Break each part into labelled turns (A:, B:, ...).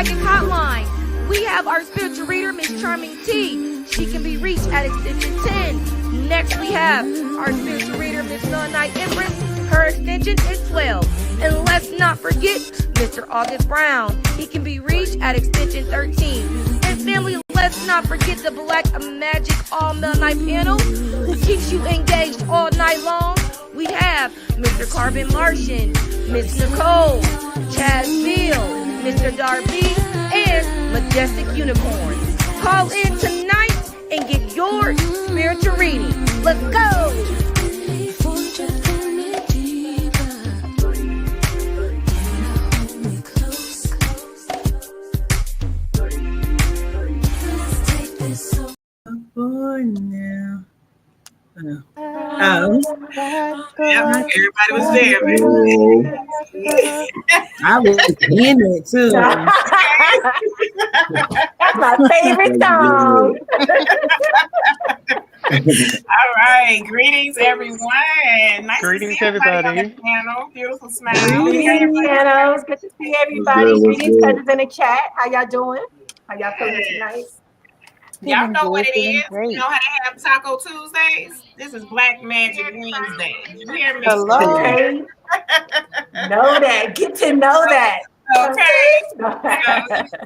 A: Psychic Hotline. We have our spiritual reader, Miss Charming T. She can be reached at extension 10. Next, we have our spiritual reader, Miss Night Empress. Her extension is 12. And let's not forget Mr. August Brown. He can be reached at extension 13. And family, let's not forget the Black Magic All Night panel who keeps you engaged all night long. We have Mr. Carbon Martian, Miss Nicole, Chaz Beal, Mr. Darby, and Majestic Unicorn. Call in tonight and get your spiritual reading. Let's go!
B: Boy, now.
C: Yep, everybody was there, man.
B: I was in it too.
D: That's my favorite song.
C: All right, greetings, everyone. Nice
E: Greetings,
C: to see everybody on
E: everybody.
C: the panel. Beautiful smile.
D: Greetings, pianos. Good to see everybody. Greetings, cousins in the chat. How y'all doing? How y'all feeling tonight?
C: Y'all know what it is. You know how they have Taco Tuesdays? This is Black Magic Wednesday. You hear me?
D: Hello. Okay. Know that. Get to know that.
C: Okay. So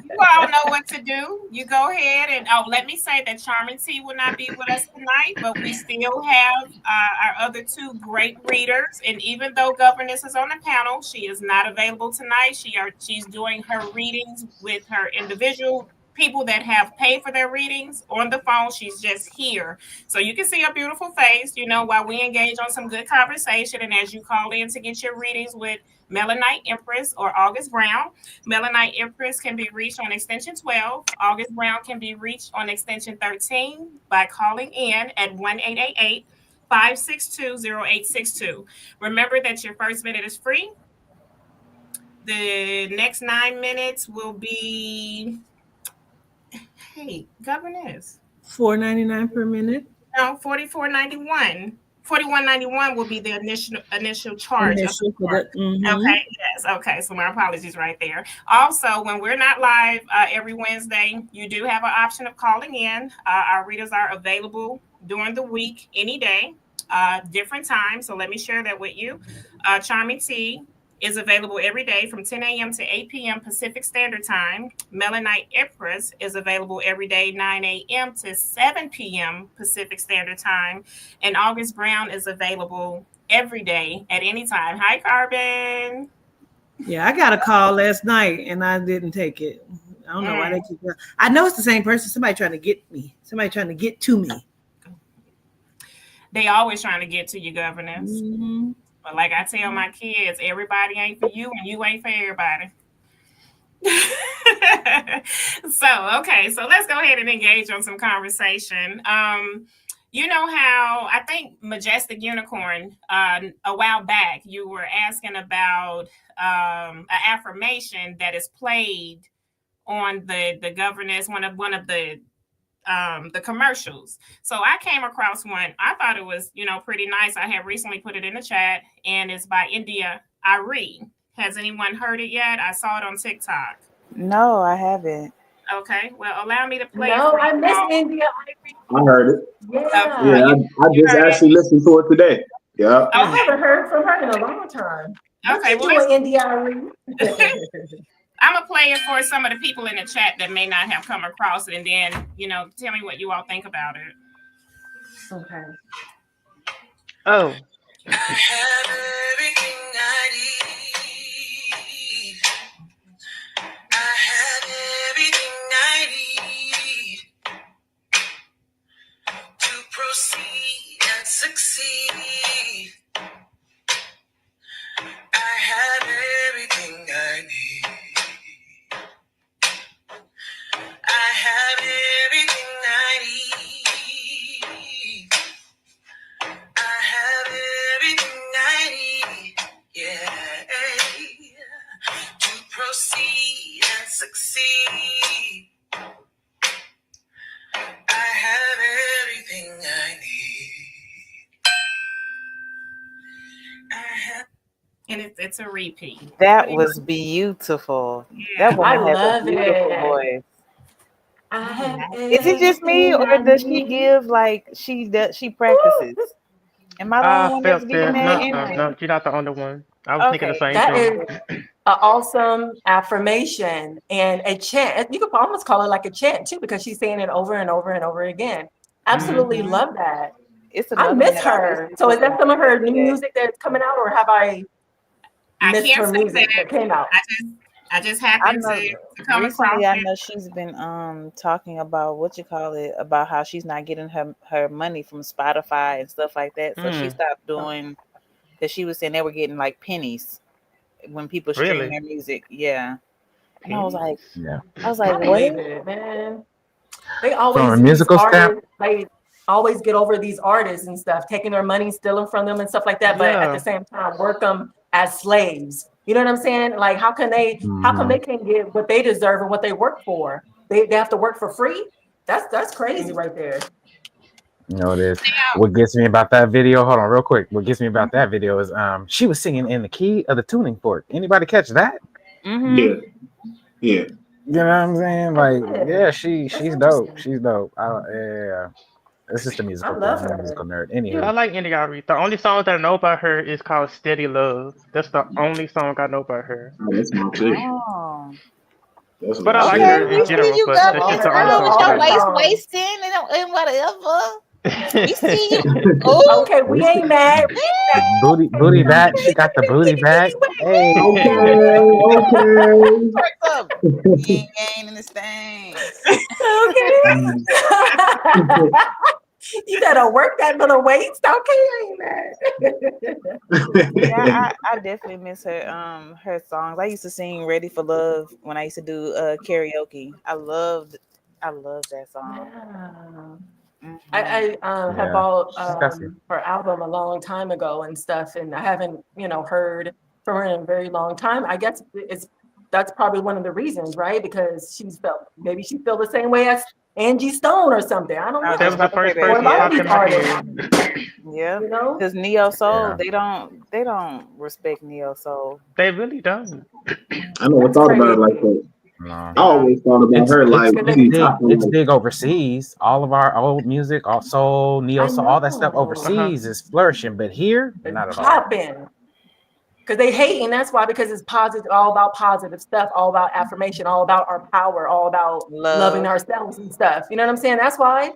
C: you all know what to do. You go ahead and let me say that Charming T will not be with us tonight, but we still have our other two great readers. And even though Governess is on the panel, she is not available tonight. She's doing her readings with her individual people that have paid for their readings on the phone. She's just here. So you can see her beautiful face, while we engage on some good conversation. And as you call in to get your readings with Melanite Empress or August Brown, Melanite Empress can be reached on extension 12. August Brown can be reached on extension 13 by calling in at 1-888-562-0862. Remember that your first minute is free. The next 9 minutes will be... Hey, Governess.
B: $4.99 per minute.
C: No, $44.91. $41.91 will be the initial charge. Okay, yes. Okay, so my apologies right there. Also, when we're not live every Wednesday, you do have an option of calling in. Our readers are available during the week, any day, different times. So let me share that with you. Charming T is available every day from 10 a.m. to 8 p.m. Pacific Standard Time. Melanite Empress is available every day, 9 a.m. to 7 p.m. Pacific Standard Time. And August Brown is available every day at any time. Hi, Carbon.
B: Yeah, I got a call last night and I didn't take it. I don't know why they keep. I know it's the same person. Somebody trying to get me. Somebody trying to get to me.
C: They always trying to get to you, Governess.
B: Mm-hmm.
C: But like I tell my kids, everybody ain't for you and you ain't for everybody. So let's go ahead and engage on some conversation. You know how I think Majestic Unicorn, a while back, you were asking about an affirmation that is played on the Governess, one of the commercials. So I came across one. I thought it was, pretty nice. I have recently put it in the chat, and it's by India Ari. Has anyone heard it yet? I saw it on TikTok.
F: No, I haven't.
C: Okay, well, allow me to play.
D: No, I missed India.
G: I heard it.
D: Yeah,
G: I just actually listened to it today. Yeah.
D: I haven't heard from her in a long time.
C: Okay,
D: well, India Ari.
C: I'm going to play it for some of the people in the chat that may not have come across it, and then, tell me what you all think about it.
D: Okay.
F: Oh.
H: I have everything I need. I have everything I need to proceed and succeed. I have everything I need. I have everything I need. I have everything I need. Yeah.
C: and it's a repeat.
F: That was beautiful.
C: Yeah.
F: That woman
D: I
F: has a
D: love
F: beautiful
D: it.
F: voice.
D: I have
F: Is it just me,
D: everything
F: or
D: I
F: does she
D: need.
F: give like she
D: Woo!
F: practices? Am I the only
E: I
F: one that's
E: felt
F: getting
E: that.
F: that
E: No,
F: energy?
E: you're not the only one. I was thinking the
F: Okay,
E: same
D: That
E: thing.
D: is an awesome affirmation and a chant. You could almost call it like a chant too, because she's saying it over and over and over again. Absolutely
F: mm-hmm.
D: love that.
F: It's
D: I
F: another one
D: miss
F: that I
D: her.
F: listen
D: So
F: to
D: is
F: from
D: that some of
F: her
D: her new
F: yesterday.
D: music that's coming out, or have I
C: I
D: missed
C: can't
D: her
C: say
D: music
C: that.
D: that came out?
C: I just
F: I
C: happened
F: know
C: to come
F: recently
C: across
F: I
C: it.
F: know she's been talking about about how she's not getting her money from Spotify and stuff like that. So she
E: Mm,
F: stopped doing because she was saying they were getting like pennies when people stream
E: really?
F: their music. Yeah. And I was
E: Pennies?
F: like,
I: Yeah.
D: I
F: what?
D: believe it, man. They
I: From a
D: always these
I: musical stamp,
D: artists, they always get over these artists and stuff, taking their money, stealing from them and stuff like that. But at the
E: Yeah.
D: same time, work them as slaves. You know what I'm saying? Like, how come
I: hmm
D: they can't get what they deserve and what they work for? They have to work for free. That's crazy right there.
I: you know it is.
C: Now,
I: What gets me about that video? Hold on, real quick. What gets me about that video is she was singing in the key of the tuning fork. Anybody catch that?
F: Mm-hmm.
G: Yeah, yeah.
I: You know what I'm saying?
D: I
I: Like,
D: did.
I: yeah,
D: That's
I: she's dope.
D: interesting.
I: She's dope. Yeah. It's just a
D: I
I: musical thing.
D: love
I: I'm a
D: her.
I: musical nerd.
E: Yeah, I
I: Anywho.
E: like Indie Outreach. The only song that I know about her is called Steady Love. That's the only song I know about her.
G: Oh, that's my shit.
F: Oh.
G: That's
E: But
G: my
E: I like
G: shit.
F: Okay,
E: her
F: we
E: in
D: Yeah.
F: see
E: general,
F: you,
E: but
F: girl.
E: that's
D: All
E: just
F: Miss
E: the
D: her, I
E: only
F: Girl,
D: love
E: song
F: with
E: I
D: all
F: your
E: know
D: her
E: about
F: waist
E: her.
D: songs.
F: wasting and whatever. We see you. Oh,
D: Okay, we ain't mad. We ain't mad.
I: Booty back. She got the booty back. Hey.
G: Okay.
F: what's up? Yin yang in this thing.
D: Okay.
G: Mm.
D: You better work that little waist. Okay, I ain't mad.
F: Yeah, I definitely miss her songs. I used to sing "Ready for Love" when I used to do karaoke. I loved that song.
D: Yeah.
F: Hmm
D: I have
I: Yeah.
D: bought
I: That's it.
D: her album a long time ago and stuff, and I haven't, heard from her in a very long time. I guess that's probably one of the reasons, right? Because maybe she felt the same way as Angie Stone or something. I don't
F: I was
E: That
F: just
E: was
D: know.
E: the
F: about to say
E: first
F: that.
D: Or a
E: person
D: lot of
F: Yeah,
E: popped
D: these
E: in my
D: artists,
E: head.
F: yeah.
D: you know?
F: Because neo soul,
I: Yeah.
F: they don't respect neo soul.
E: They really don't.
G: I never
D: That's
G: thought about it
D: crazy.
G: like that.
I: No.
G: I always thought about her like,
D: Because
G: see, I feel
I: It's
G: like
I: big overseas. All of our old music, all soul, neo
D: I
I: soul, all that stuff
D: know
E: Uh-huh.
I: overseas is flourishing, but here,
D: it's
I: not at all.
D: popping. Because they hate, and that's why, because it's positive, all about positive stuff, all about affirmation, all about our power, all about loving
F: Love.
D: ourselves and stuff. You know what I'm saying? That's why.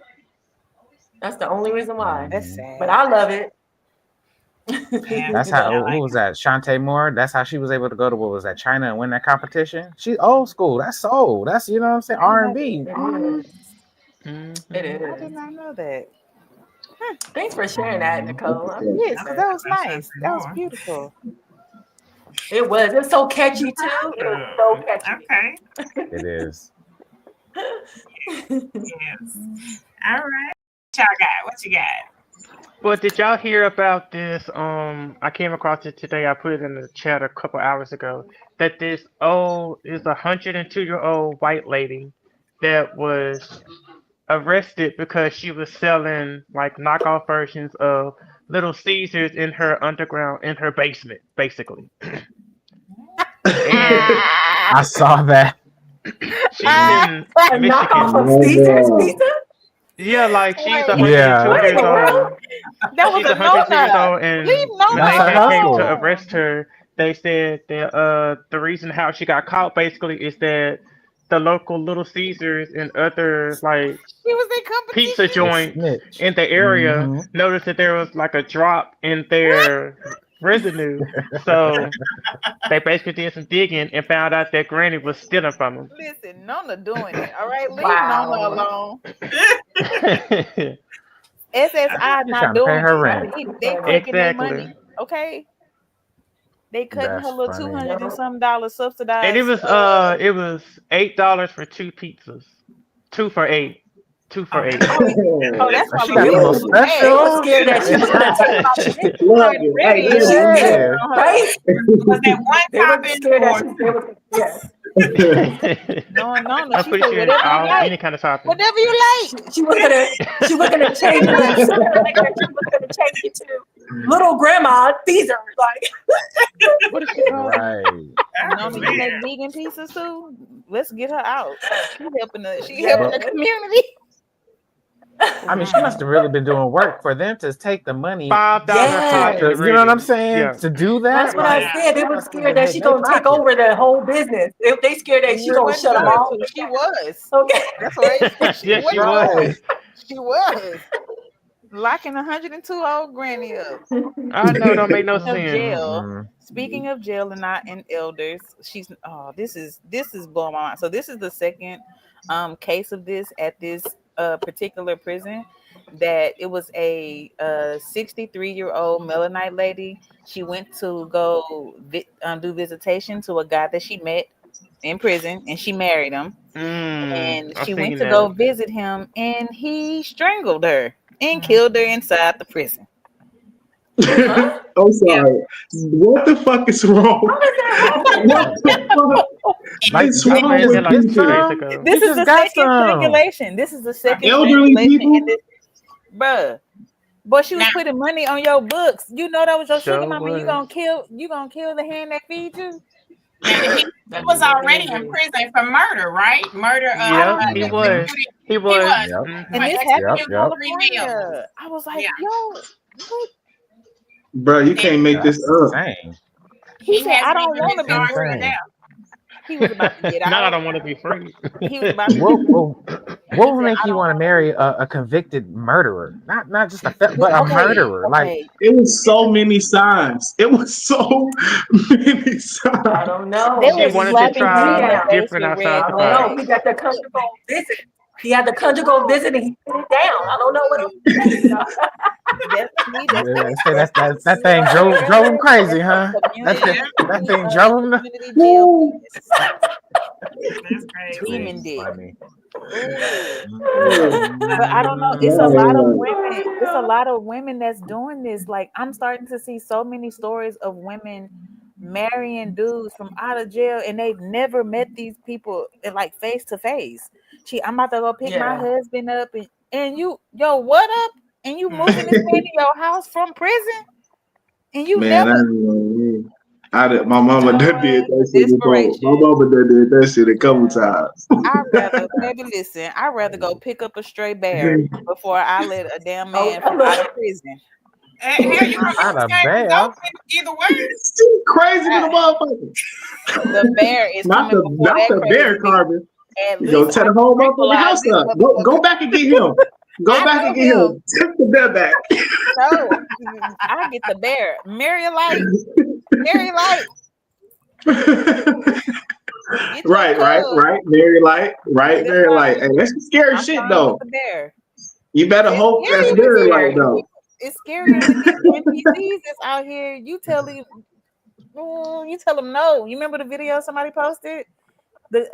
D: That's the only reason why.
F: That's
I: Mhm.
D: But
F: sad.
D: I love it.
C: yeah,
I: That's
D: You know?
I: how. Who was that? Shantae Moore. That's how she was able to go to what was that? China and win that competition. She's old school. That's soul. That's you know what I'm saying. R&B.
D: It is. It
E: Mm-hmm.
F: I did
D: is.
F: not know that.
D: Thanks for sharing that, Nicole. I
F: Yes,
D: appreciate
F: because
D: it.
F: that was nice. That was beautiful.
D: It was. It's so catchy too. It was so catchy.
C: okay.
I: It is.
C: Yes. All right. What you got?
E: Well, did y'all hear about this? I came across it today. I put it in the chat a couple hours ago. That this is 102-year-old white lady that was arrested because she was selling like knockoff versions of Little Caesars in her basement, basically. And
I: I saw that.
E: she's in
D: A knockoff
E: Michigan.
D: of Caesar's pizza?
E: Yeah, like she's
F: Wait,
E: 102
I: Yeah.
D: What in
E: years
D: the
E: old.
D: world?
F: that was
E: She's
F: a
E: 102 years
F: no-no.
E: old,
F: Leave
E: and when
I: That's
E: they
I: her
E: had came
I: hustle.
E: to
F: Nona alone.
E: arrest her, they said that the reason how she got caught basically is that the local Little Caesars and other like
F: She was in
E: pizza
F: competition.
I: They
E: joints
I: snitch.
E: in the area
I: Mm-hmm.
E: noticed that there was like a drop in their residue, so they basically did some digging and found out that Granny was stealing from
F: Listen, Nona doing it. All right, leave Nona
D: Wow.
F: alone.
E: them.
F: SSI
I: She's
F: not
I: trying to pay
F: doing
I: her
F: it.
D: That
I: rent.
F: They
D: is
F: taking their
E: Exactly.
F: money. Okay, they cutting her
I: That's
F: little
I: funny.
F: $200 and
D: funny.
F: some dollars
E: And it
F: subsidized.
E: was $8 for two pizzas. 2 for 8. 2 for
C: Oh,
E: 8.
F: Oh, that's
I: She
F: why
I: got the little
F: Louise was mad.
D: They were
I: special.
D: scared that she was gonna take
G: Look,
F: She already ready.
G: hey,
F: It was
G: Jenny,
F: just
I: Yeah.
F: on her.
D: right.
C: was that one
D: They were
C: topping
D: scared that
C: or
D: they were, yes.
F: No,
E: I'm
F: she
E: pretty
F: said
E: sure
F: whatever you like.
E: any kind of topic.
F: Whatever you like.
D: She was gonna change it. She was gonna change it to little grandma Caesar. Like,
E: What is she called?
I: Right.
F: No, you make vegan pizzas too. Let's get her out. She helping the community.
I: I mean, she must have really been doing work for them to take the money.
E: $5
D: Yes.
E: for
I: You know what I'm saying?
E: Yeah.
I: To do that.
D: that's what I
I: like,
D: said. They were
I: must have
D: scared
I: been
D: that she
I: hitting
D: gonna
I: their
D: take
I: pocket.
D: over the whole business. If they scared that she
F: It
D: gonna
F: wasn't
D: shut them
F: good.
D: off.
F: She was.
D: Okay.
F: That's right.
E: Yes, she was.
F: She was. Locking 102 old granny up.
E: I know, don't make no
F: Speaking of
E: sense.
F: jail, speaking of jail and elders, this is blowing my mind. So this is the second case of this at this particular prison. That it was a 63-year-old Melanin lady. She went to go do visitation to a guy that she met in prison, and she married him. And
E: I've
F: she
E: seen
F: went to
E: that.
F: go visit him, and he strangled her and killed her inside the prison.
G: I'm sorry. What the fuck is wrong? What the fuck
I: Like,
G: is
I: you
G: wrong
I: just
G: with
I: get
G: people?
I: some?
F: This
I: You
F: is
I: just
F: the
I: got
F: second
I: some.
F: strangulation. This is the second
G: Elderly
F: strangulation.
G: people?
F: In this, bruh. Boy, she was putting money on your books. You know that was your sugar mama. You gonna kill the hand that feeds you.
C: Now, he was already in prison for murder, right? Murder.
E: Yeah, he was. He was.
I: Yep.
F: And this happened in California. I was like, yo, what?
G: Bro, you can't make this up.
I: Insane.
F: He said, I don't want to be
I: Insane.
F: free. He was about to get out.
E: Now I don't want to be free.
F: He was about to
I: What would make you want to marry a convicted murderer? Not just a but a murderer. Like,
G: it was so many signs. It was so many signs.
D: I don't know.
F: They
E: She wanted to try different outside the box.
D: He got the conjugal visit. He had the conjugal visit and he put it down. I don't know what else to say.
I: that thing drove him crazy, huh? That thing drove him.
C: That's crazy.
F: Demon dick. But I don't know. It's a lot of women. It's a lot of women that's doing this. Like, I'm starting to see so many stories of women marrying dudes from out of jail, and they've never met these people like face to face. I'm about to go pick my husband up, and you, yo, what up? And you moving this man to your house from prison, and you
G: my mama done did that shit before. My mama done did that shit a couple times.
F: I'd rather go pick up a stray bear before I let a damn man from out of prison.
C: Hell, you
I: Not a bear.
C: Either way.
G: Crazy to the motherfucker.
F: The bear is
G: not
F: coming
G: the
F: before that
G: bear carving. Go tear the whole motherfucking house up. Go back and get him. Go back and get him. Take the bear back.
F: No, I get the bear. Mary Light.
G: Right. Mary Light. Mary Light. Hey, that's scary shit though. You better hope that's Mary Light though.
F: It's scary with these NPCs that's out here. You tell them no. You remember the video somebody posted?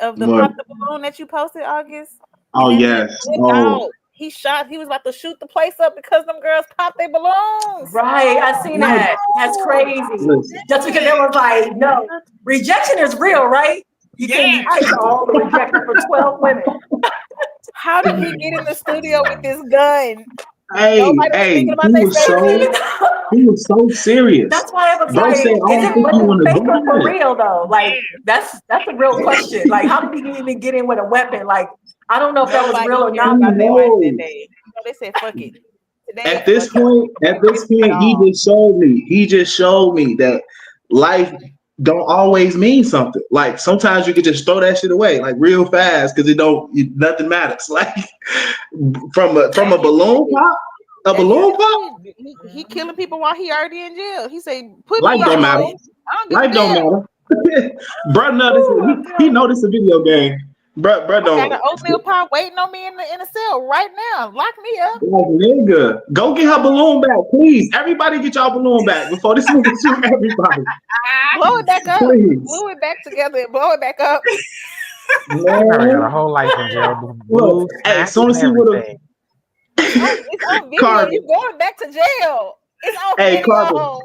F: Of the pop the balloon that you posted, August?
G: Oh yes. Oh.
F: He was about to shoot the place up because them girls popped their balloons.
D: Right, I seen that. That's crazy. Just because it was like, no, rejection is real, right? You can take all the rejection for 12 women.
F: How did he get in the studio with this gun?
G: Hey, he was so serious.
D: That's why I was like, is it fake for real though? Like that's a real question. Like, how did he even get in with a weapon? Like, I don't know if that was real or not.
F: They said, fuck it.
G: At this point, he just showed me that life don't always mean something. Like sometimes you can just throw that shit away like real fast because nothing matters. Like from a balloon pop, balloon pop.
F: He killing people while he already in jail. He say, "Put
G: life
F: me
G: don't matter. Life don't matter." Bro, he know this a video game. Bro, don't.
F: I got an oatmeal pie waiting on me in the cell right now. Lock me up.
G: Like, nigga, go get her balloon back, please. Everybody get y'all balloon back before this nigga shoot everybody.
F: Blow it back up.
G: Please.
F: Glue it back together and blow it back up.
I: Man, I got a whole life in jail.
G: Look, hey, as soon as he would have.
F: It's on video. You going back to jail. It's on video.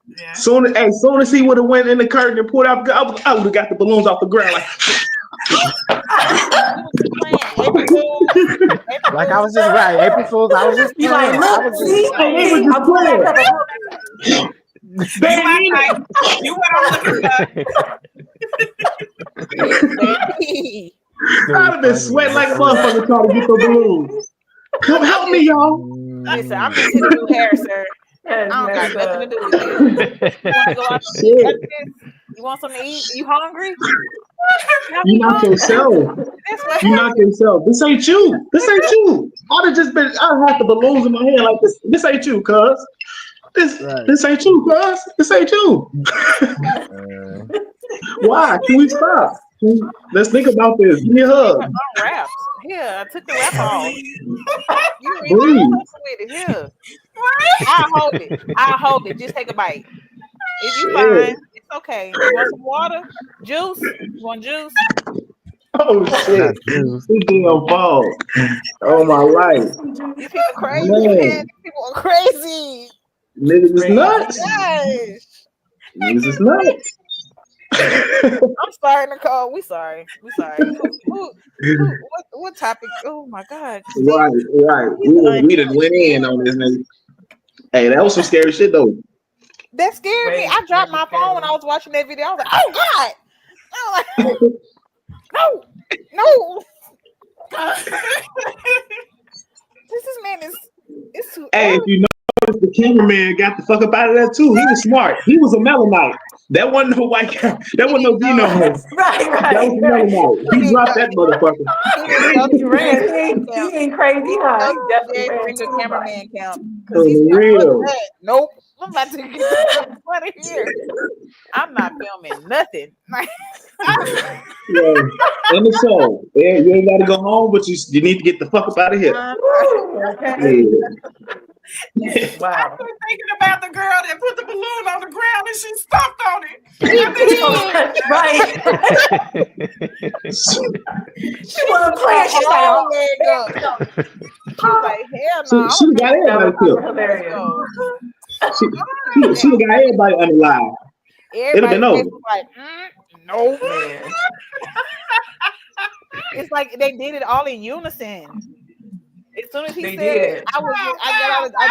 C: Yeah.
G: Soon as he would have went in the curtain and pulled out, I would have got the balloons off the ground. Like,
I: Like I was just right. April Fools. I was just
D: You
I: playing.
D: like,
I: I
D: look,
I: was
D: see,
I: just,
G: they were
D: see,
G: just
D: I'm pulling
G: playing.
D: back up.
G: They
C: You
G: didn't
C: my
G: mean
C: type. You what I'm looking for.
G: I'd have been sweating like a motherfucker trying to get the balloons. Come help me, y'all.
F: Listen, I'm just here to do hair, sir. I don't got nothing to do with this. You want to go out to eat?
G: Shit.
F: You want something to eat? You hungry?
G: You knock yourself.
F: That's what
G: You knock yourself. This ain't you. This ain't you. I'd have just been. I'd have the balloons in my hand like this. This ain't you, cuz. This ain't you, cuz. This ain't you. Why? Can we stop? Let's think about this. Give me a hug.
F: Unwrapped. Yeah, I took the wrap off. You
G: Breathe.
F: with it. Yeah. I'll hold it. Just take a bite. If you
G: Shit.
F: fine, it's okay. You want some water? Juice? You want juice?
G: Oh shit. This damn fall. Oh my life.
F: These people crazy,
G: Man.
F: man. These people are crazy.
G: Niggas is nuts.
F: Gosh.
G: Niggas is nuts.
F: I'm sorry, Nicole. We sorry. What topic? Oh my God.
G: Right. We done went in on this nigga. Hey, that was some scary shit though.
F: That scared me. I dropped my phone when I was watching that video. I was like, oh God. I was like, no. This man is too
G: Hey,
F: early.
G: if you notice, the cameraman got the fuck up out of that too. He was smart. He was a Melanite. That wasn't no white guy. That wasn't no Dino.
D: Right.
G: That was Melanite. He dropped that motherfucker.
D: He ain't crazy, huh? He definitely ran
F: the cameraman count.
G: For real.
F: Nope. I'm about to get out of here. I'm not filming nothing.
G: Yeah. In the soul. Yeah, you ain't gotta go home, but you need to get the fuck up out of here.
D: Okay.
G: Yeah.
D: Wow.
C: I'm thinking about the girl that put the balloon on the ground and she stomped on it.
D: Right. She wasn't playing. She's like, oh,
F: She was like, hell no.
G: She got everybody killed.
D: hilarious.
G: She got everybody unalive. It'll be
F: Everybody
G: over.
F: was like, no.
D: Man.
F: It's like they did it all in unison. As soon as he
D: They
F: said
D: did.
F: it, I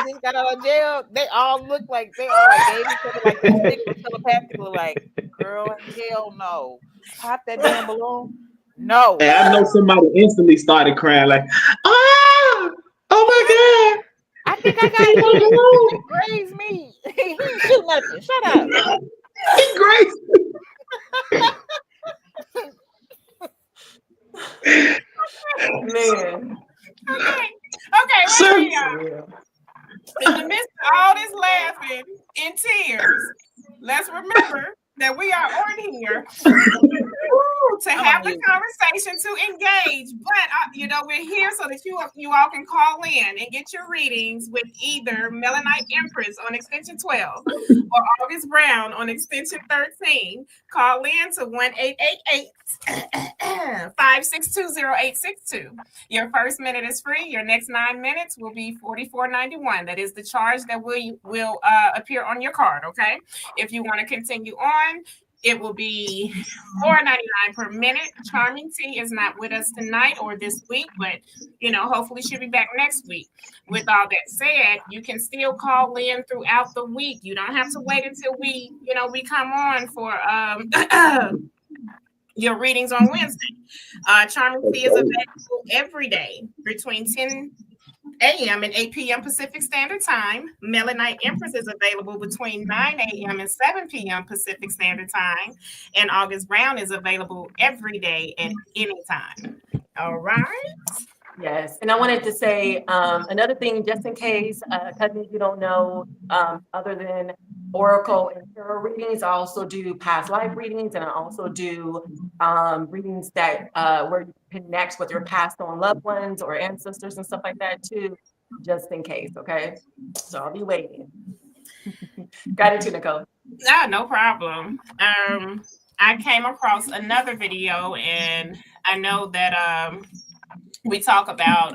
F: just got out of jail. They all looked like they all like gave each other like this big telepathically, like, girl, hell no. Pop that damn balloon. No.
G: And I know somebody instantly started crying, like, oh my God.
F: I think I got one. He grazed me. He didn't shoot nothing. Shut up.
G: He grazed
D: Man.
C: Okay,
G: Sir.
C: wait a minute. In the midst of all this laughing and tears, let's remember that we are on here to have the conversation, to engage. But we're here so that you all can call in and get your readings with either Melanite Empress on extension 12 or August Brown on extension 13. Call in to 1-888-562-0862. Your first minute is free. Your next 9 minutes will be $44.91. That is the charge that will appear on your card. Okay. If you want to continue on, it will be $4.99 per minute. Charming T is not with us tonight or this week, but hopefully she'll be back next week. With all that said, you can still call in throughout the week. You don't have to wait until we come on for your readings on Wednesday. Charming T is available every day between 10 a.m. and 8 p.m. Pacific Standard Time. Melanite Empress is available between 9 a.m. and 7 p.m. Pacific Standard Time. And August Brown is available every day at any time. All right.
D: Yes. And I wanted to say another thing, just in case, because you don't know, other than Oracle and tarot readings, I also do past life readings, and I also do readings that where you connect with your passed on loved ones or ancestors and stuff like that too, just in case. Okay. So I'll be waiting. Got it too, Nicole.
C: No problem. I came across another video, and I know that we talk about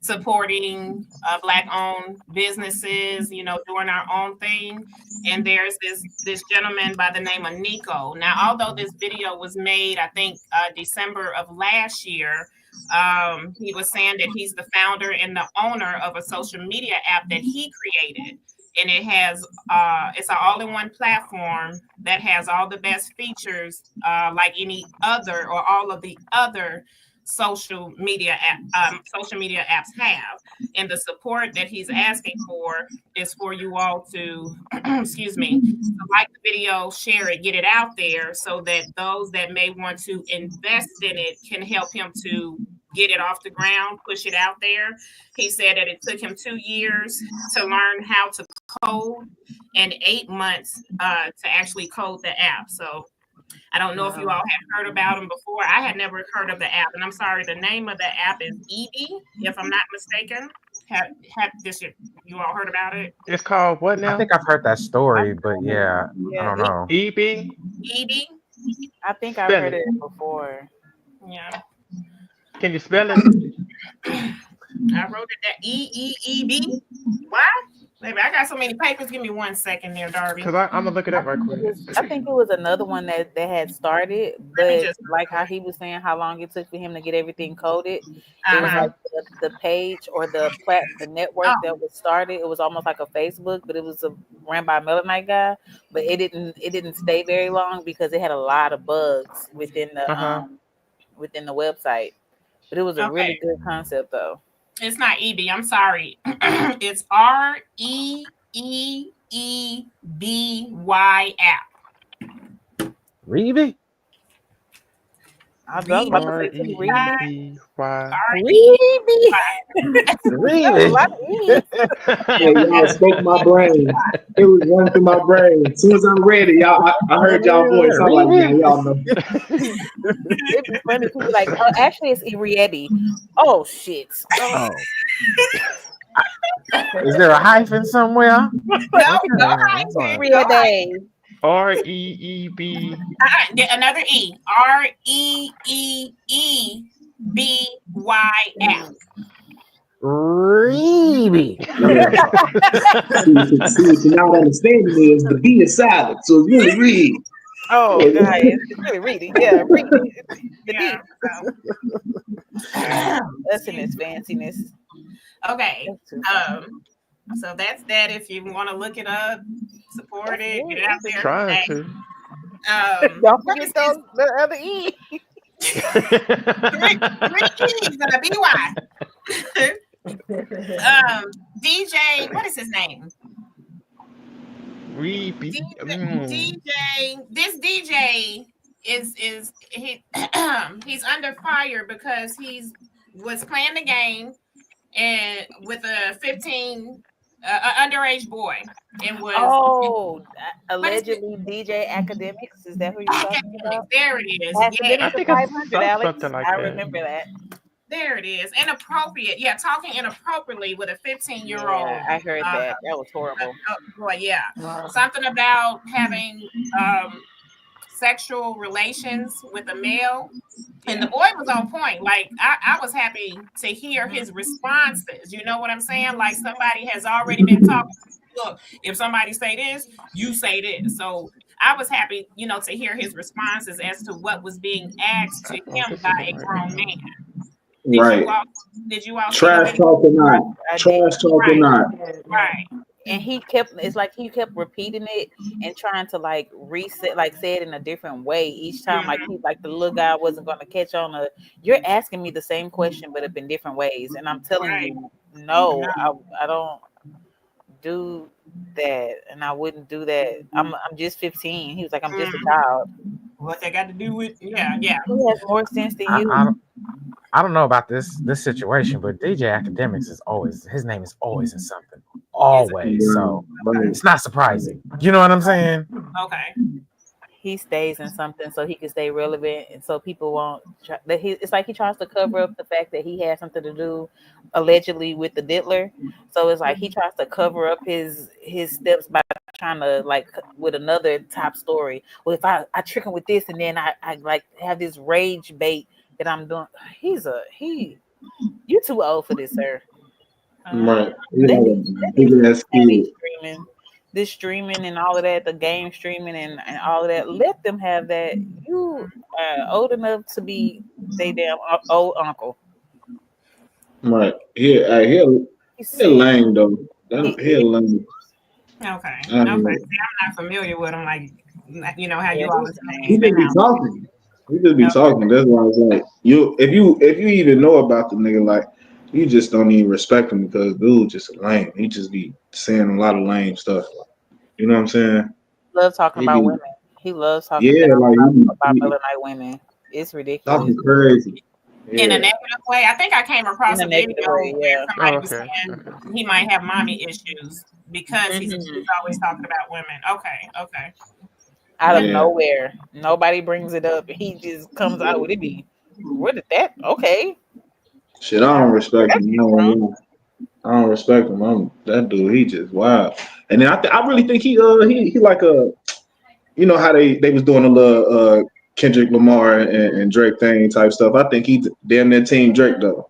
C: supporting Black-owned businesses, you know, doing our own thing. And there's this gentleman by the name of Nico. Now, although this video was made, I think December of last year, he was saying that he's the founder and the owner of a social media app that he created. And it has it's an all-in-one platform that has all the best features like any other or all of the other social media apps have. And the support that he's asking for is for you all to excuse me, to like the video, share it, get it out there, so that those that may want to invest in it can help him to get it off the ground, push it out there. He said that it took him 2 years to learn how to code and 8 months to actually code the app. So I don't know if you all have heard about him before. I had never heard of the app, and I'm sorry, the name of the app is Edie, if I'm not mistaken. Have this you all heard about it?
E: It's called what now?
I: I think I've heard that story, but yeah, I don't know.
E: EB?
C: Edie?
F: I think I've heard it before.
C: Yeah.
E: Can you spell it?
C: I wrote it that EEEB. What? Maybe I got so many papers. Give me 1 second there, Darby.
E: Because I'm gonna look it up right quick.
F: I think it was another one that had started, but like how he was saying how long it took for him to get everything coded. It was like the page or the network that was started. It was almost like a Facebook, but it was ran by a Melanite guy. But it didn't stay very long because it had a lot of bugs within the website. But it was a really good concept, though.
C: It's not EB. I'm sorry. It's REEEBY app.
I: Reeby?
F: I was about to say
E: Reeby.
G: Y'all spoke my brain. It was running through my brain. As soon as I'm ready, y'all, I heard y'all voice. I'm like, yeah, y'all know.
F: It'd be funny to be like, oh, actually, it's Iriedi. Oh shit.
I: Oh. Is there a hyphen somewhere?
C: No hyphen.
F: Iriedi.
E: REEB.
C: Another E. REEEBY app.
I: Reeby.
G: See, what you're not understanding is the B is silent, so it's really read.
F: Oh, God, it's really reading. Yeah, reading. The That's in its fanciness.
C: Okay. So that's that. If you want to look it up, support it, get it out there.
E: Trying to.
F: Don't forget the other E.
C: Three E's and a BY. DJ, what is his name? DJ. This DJ is he's under fire because was playing the game and with a 15 underage boy and was
F: allegedly DJ Academics. Is that who you're talking about?
C: There it is.
E: Yeah, I think I saw something like that.
F: I remember that.
C: There it is. Inappropriate. Yeah, talking inappropriately with a 15-year-old.
F: Yeah, I heard that. That was horrible.
C: Boy, yeah. Something about having sexual relations with a male. And the boy was on point. Like, I was happy to hear his responses. You know what I'm saying? Like, somebody has already been talking. Look, if somebody say this, you say this. So I was happy, to hear his responses as to what was being asked to him by a grown man. Did you all
G: trash talk or not? Trash talk or not?
C: Right.
F: And he kept repeating it and trying to reset, say it in a different way each time. Like the little guy wasn't going to catch on. You're asking me the same question, but in different ways. And I'm telling you, no, I don't do that, and I wouldn't do that. I'm just 15. He was like, I'm just a child.
C: What that got to do with? Yeah.
F: He has more sense than you.
I: I don't know about this situation, but DJ Academics his name is always in something. Always. So it's not surprising. You know what I'm saying?
C: Okay.
F: He stays in something so he can stay relevant, and so people won't. It's like he tries to cover up the fact that he had something to do, allegedly, with the diddler. So it's like he tries to cover up his steps by trying to with another top story. Well, if I trick him with this, and then I have this rage bait that I'm doing. You too old for this, sir.
G: Right.
F: Let these
G: Big
F: people
G: ass
F: have
G: kid.
F: this streaming and all of that, the game streaming and all of that. Let them have that. You are old enough to be they damn old uncle.
G: Right. He
F: He's
G: lame though.
F: He
G: He
F: is.
G: lame.
C: Okay.
G: I
C: Okay.
G: mean,
C: See, I'm not familiar with him. Like, you know how
F: Yeah,
C: you always
G: he
C: in
G: just
C: and
G: be
C: out.
G: talking. He just be
C: Okay.
G: talking. That's why I was like, if you even know about the nigga, like you just don't even respect him because dude just lame. He just be saying a lot of lame stuff. You know what I'm saying?
F: Love talking
G: He
F: about
G: be
F: women. He loves talking
G: yeah,
F: down
G: like
F: about
G: he
F: Melanite women. It's ridiculous.
G: talking crazy.
C: In a
G: Yeah.
C: negative way. I think I came
F: In
C: across
F: a
C: a
F: negative
C: video
F: way,
C: where
F: yeah.
E: Oh,
C: somebody was
E: okay.
C: saying
E: Okay.
C: he might have mommy issues because he's
F: Hmm.
C: always talking about women. Okay. Okay.
F: Out of
G: Yeah.
F: nowhere. Nobody brings it up. He just comes out with it. Be where did that? Okay.
G: Shit, I don't
F: Where
G: respect
F: that
G: him.
F: came from?
G: I don't respect him. That dude, he just wild. And then I really think he like a you know how they was doing a little Kendrick Lamar and Drake thing type stuff. I think he damn near team Drake though.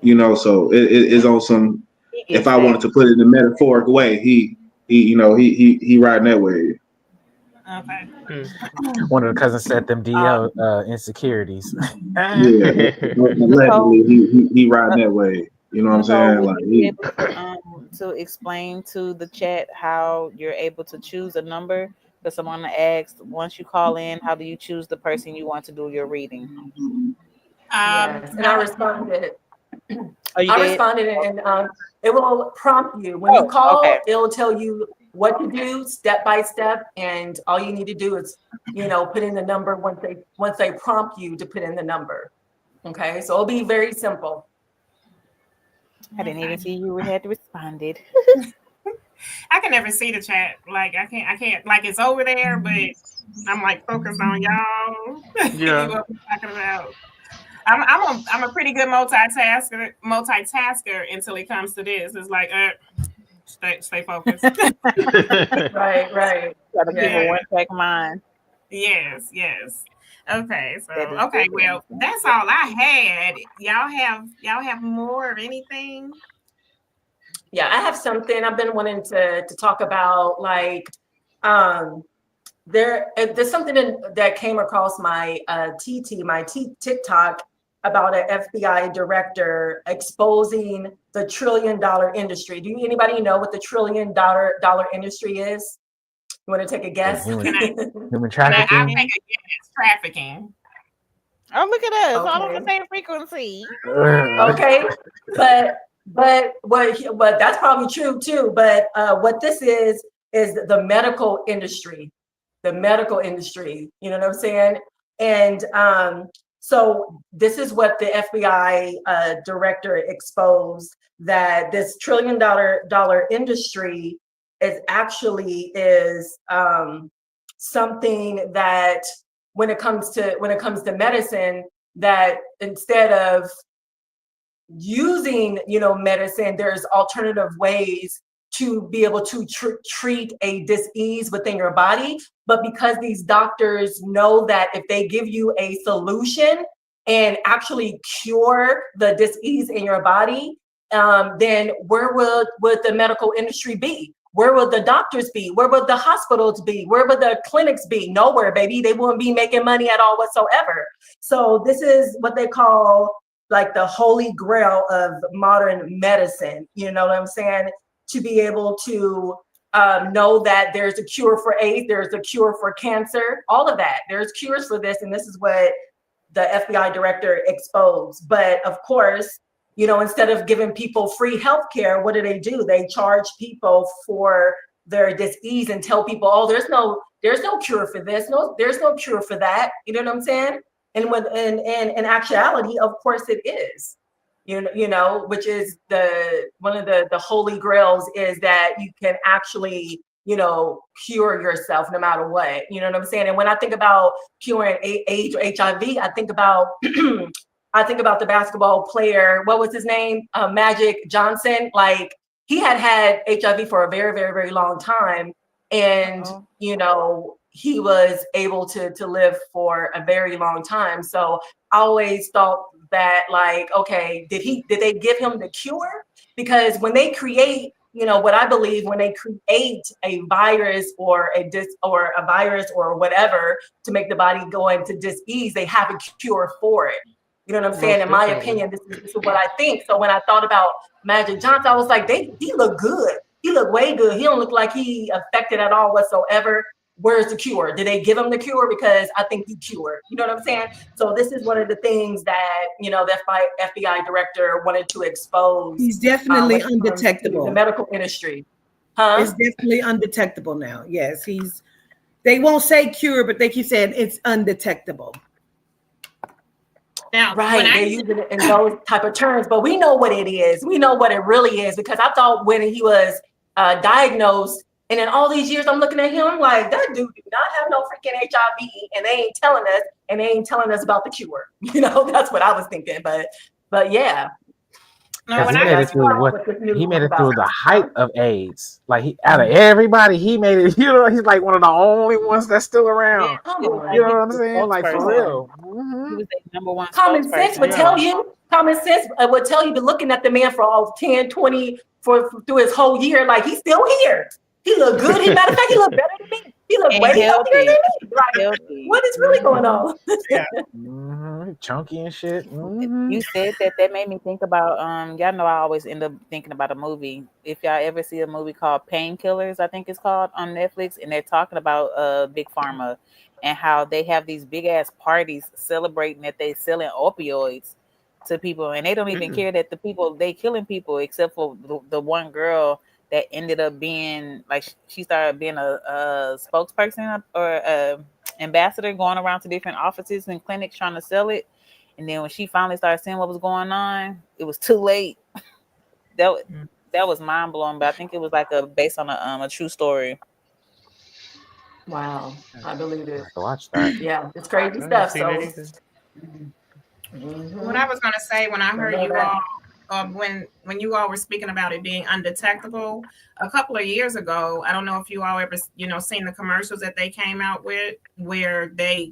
G: You know, so it's on some.
F: He
G: If
F: gets
G: I
F: that.
G: wanted to put it in a metaphoric way, he riding that wave.
C: Okay.
I: One of the cousins said them
F: Um,
I: DL insecurities.
G: Yeah,
F: so
G: allegedly he riding that wave. You know what I'm
F: so
G: saying?
F: would
G: Like
F: you be
G: he.
F: able to explain to the chat how you're able to choose a number? Because someone asked, once you call in, how do you choose the person you want to do your reading?
D: Yes, and I responded.
F: Oh, you
D: I
F: did?
D: responded, and it will prompt you when you
F: Oh, okay.
D: call. It'll tell you what to do step by step, and all you need to do is, put in the number once they prompt you to put in the number. Okay, so it'll be very simple.
F: I didn't even see you had responded.
C: I can never see the chat. Like I can't like it's over there, but I'm like focused on y'all. You
E: Yeah.
C: know what I'm talking about. I'm a pretty good multitasker until it comes to this. It's like stay focused.
D: Right.
F: Gotta keep a
C: Yeah.
D: Yeah.
F: one-track mind.
C: Yes. Okay, so
F: That is
C: okay,
F: good.
C: well, that's all I had. Y'all have more of anything?
D: Yeah, I have something I've been wanting to talk about. Like, there's something that came across my TikTok about an FBI director exposing the $1 trillion industry. Do anybody know what the $1 trillion industry is? You want to take a guess?
C: Can I
I: Human
C: I'll
I: trafficking.
C: take a guess. Trafficking.
F: Oh, look at us, all on
D: Okay.
F: the same frequency.
D: Okay, but what that's probably true too. But what this is the medical industry, the medical industry. You know what I'm saying? And so this is what the FBI director exposed, that this $1 trillion industry is something that when it comes to medicine, that instead of using medicine, there's alternative ways to be able to treat a disease within your body. But because these doctors know that if they give you a solution and actually cure the disease in your body, then where would the medical industry be? Where would the doctors be? Where would the hospitals be? Where would the clinics be? Nowhere, baby. They wouldn't be making money at all whatsoever. So this is what they call like the holy grail of modern medicine. You know what I'm saying? To be able to know that there's a cure for AIDS, there's a cure for cancer, all of that. There's cures for this, and this is what the FBI director exposed. But of course, instead of giving people free healthcare, what do? They charge people for their disease and tell people, oh, there's no cure for this. No, there's no cure for that. You know what I'm saying? And in actuality, of course it is. Which is one of the holy grails, is that you can actually cure yourself no matter what. You know what I'm saying? And when I think about curing AIDS or HIV, I think about I think about the basketball player. What was his name? Magic Johnson. Like, he had HIV for a very, very, very long time, and he was able to live for a very long time. So I always thought that, like, okay, did they give him the cure? Because when they create, what I believe, when they create a virus or a virus or whatever to make the body go into dis-ease, they have a cure for it. You know what I'm saying? In my opinion, this is what I think. So when I thought about Majick Johnson, I was like, he look good. He look way good. He don't look like he affected at all whatsoever. Where's the cure? Did they give him the cure? Because I think he cured. You know what I'm saying? So this is one of the things that, the FBI director wanted to expose.
B: He's definitely undetectable.
D: The medical industry. Huh?
B: It's definitely undetectable now. Yes, they won't say cure, but they keep saying it's undetectable.
C: Now,
D: right, they use it in those type of terms, but we know what it is. We know what it really is, because I thought when he was diagnosed, and in all these years, I'm looking at him like, that dude do not have no freaking HIV, and they ain't telling us, and they ain't telling us about the cure. That's what I was thinking. But yeah.
I: No, he made it through the height of AIDS. Like out of everybody, he made it. He's like one of the only ones that's still around.
F: Yeah,
I: you know what I'm saying? Like for real.
F: He was the number one.
D: Common sense would tell you. Common sense would tell you, but looking at the man for all 10, 20, through his whole year, like he's still here. He look good. Matter of fact, he look better than me. He look way healthier than me. Like, what is really going on?
I: Chunky and shit.
F: You said that made me think about y'all know I always end up thinking about a movie. If y'all ever see a movie called Painkillers, I think it's called, on Netflix, and they're talking about big pharma and how they have these big ass parties celebrating that they selling opioids to people, and they don't even care that they killing people, except for the one girl that ended up being like, she started being a spokesperson or ambassador, going around to different offices and clinics trying to sell it. And then when she finally started seeing what was going on, it was too late. That was mind blowing, but I think it was like based on a true story.
D: Wow, I believe it.
I: I watch that.
D: Yeah, it's crazy stuff. So,
C: what I was gonna say when I heard you all. When you all were speaking about it being undetectable a couple of years ago, I don't know if you all ever seen the commercials that they came out with, where they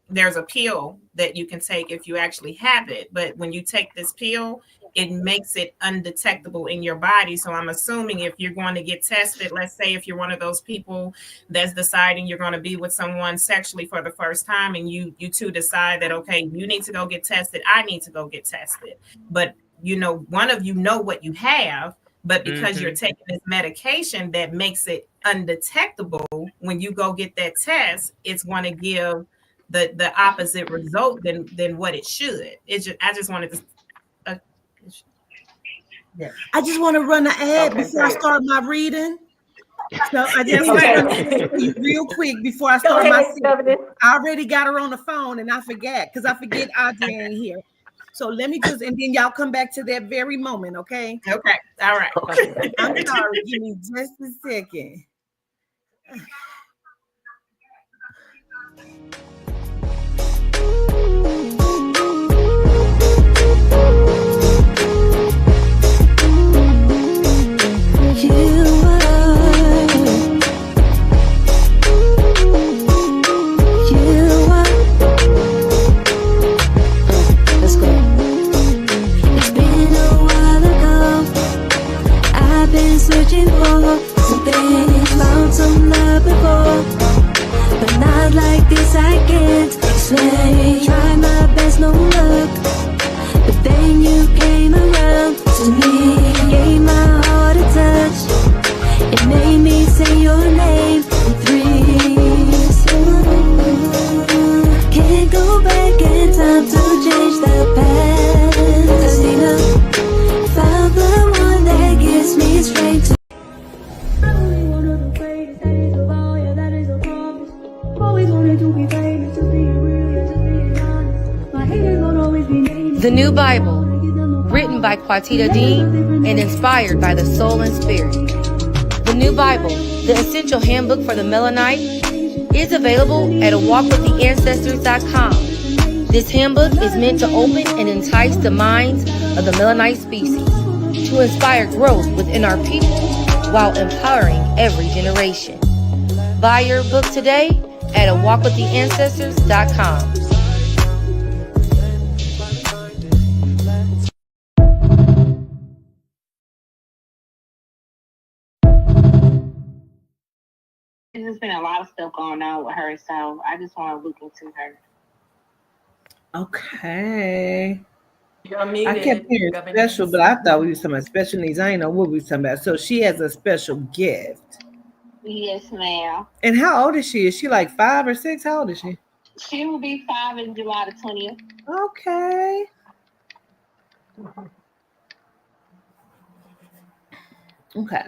C: there's a pill that you can take if you actually have it, but when you take this pill, it makes it undetectable in your body. So I'm assuming if you're going to get tested, let's say if you're one of those people that's deciding you're going to be with someone sexually for the first time, and you two decide that, okay, you need to go get tested, I need to go get tested, but one of you know what you have, but because you're taking this medication that makes it undetectable, when you go get that test, it's going to give the opposite result than what it should. I just wanted to
B: I just want to run an ad before I start my reading. So I just want to real quick before I start my segment. I already got her on the phone and I forget, because I forget Audrey ain't here. So let me and then y'all come back to that very moment, okay?
C: Okay, all right.
B: Okay. I'm sorry, give me just a second.
J: Searching for something, found some love before, but not like this. I can't explain. Try my best, no luck, but then you came around to me, gave my heart a touch. It made me say your name in threes. Can't go back in time to change the past. Tina found the one that gets me straight to.
A: The New Bible, written by Quatita Dean and inspired by the soul and spirit. The New Bible, the essential handbook for the Melanite, is available at awalkwiththeancestors.com. This handbook is meant to open and entice the minds of the Melanite species, to inspire growth within our people while empowering every generation. Buy your book today at awalkwiththeancestors.com.
K: There's just been a lot of stuff going on with her, so I just want to look into her.
B: Okay.
D: You're
B: I
D: muted.
B: kept hearing
D: Governor.
B: special, but I thought we were talking about special needs. I didn't know what we were talking about. So she has a special gift.
K: Yes, ma'am.
B: And how old is she? Is she like 5 or 6? How old is she?
K: She will be 5 in July the 20th.
B: Okay. Okay.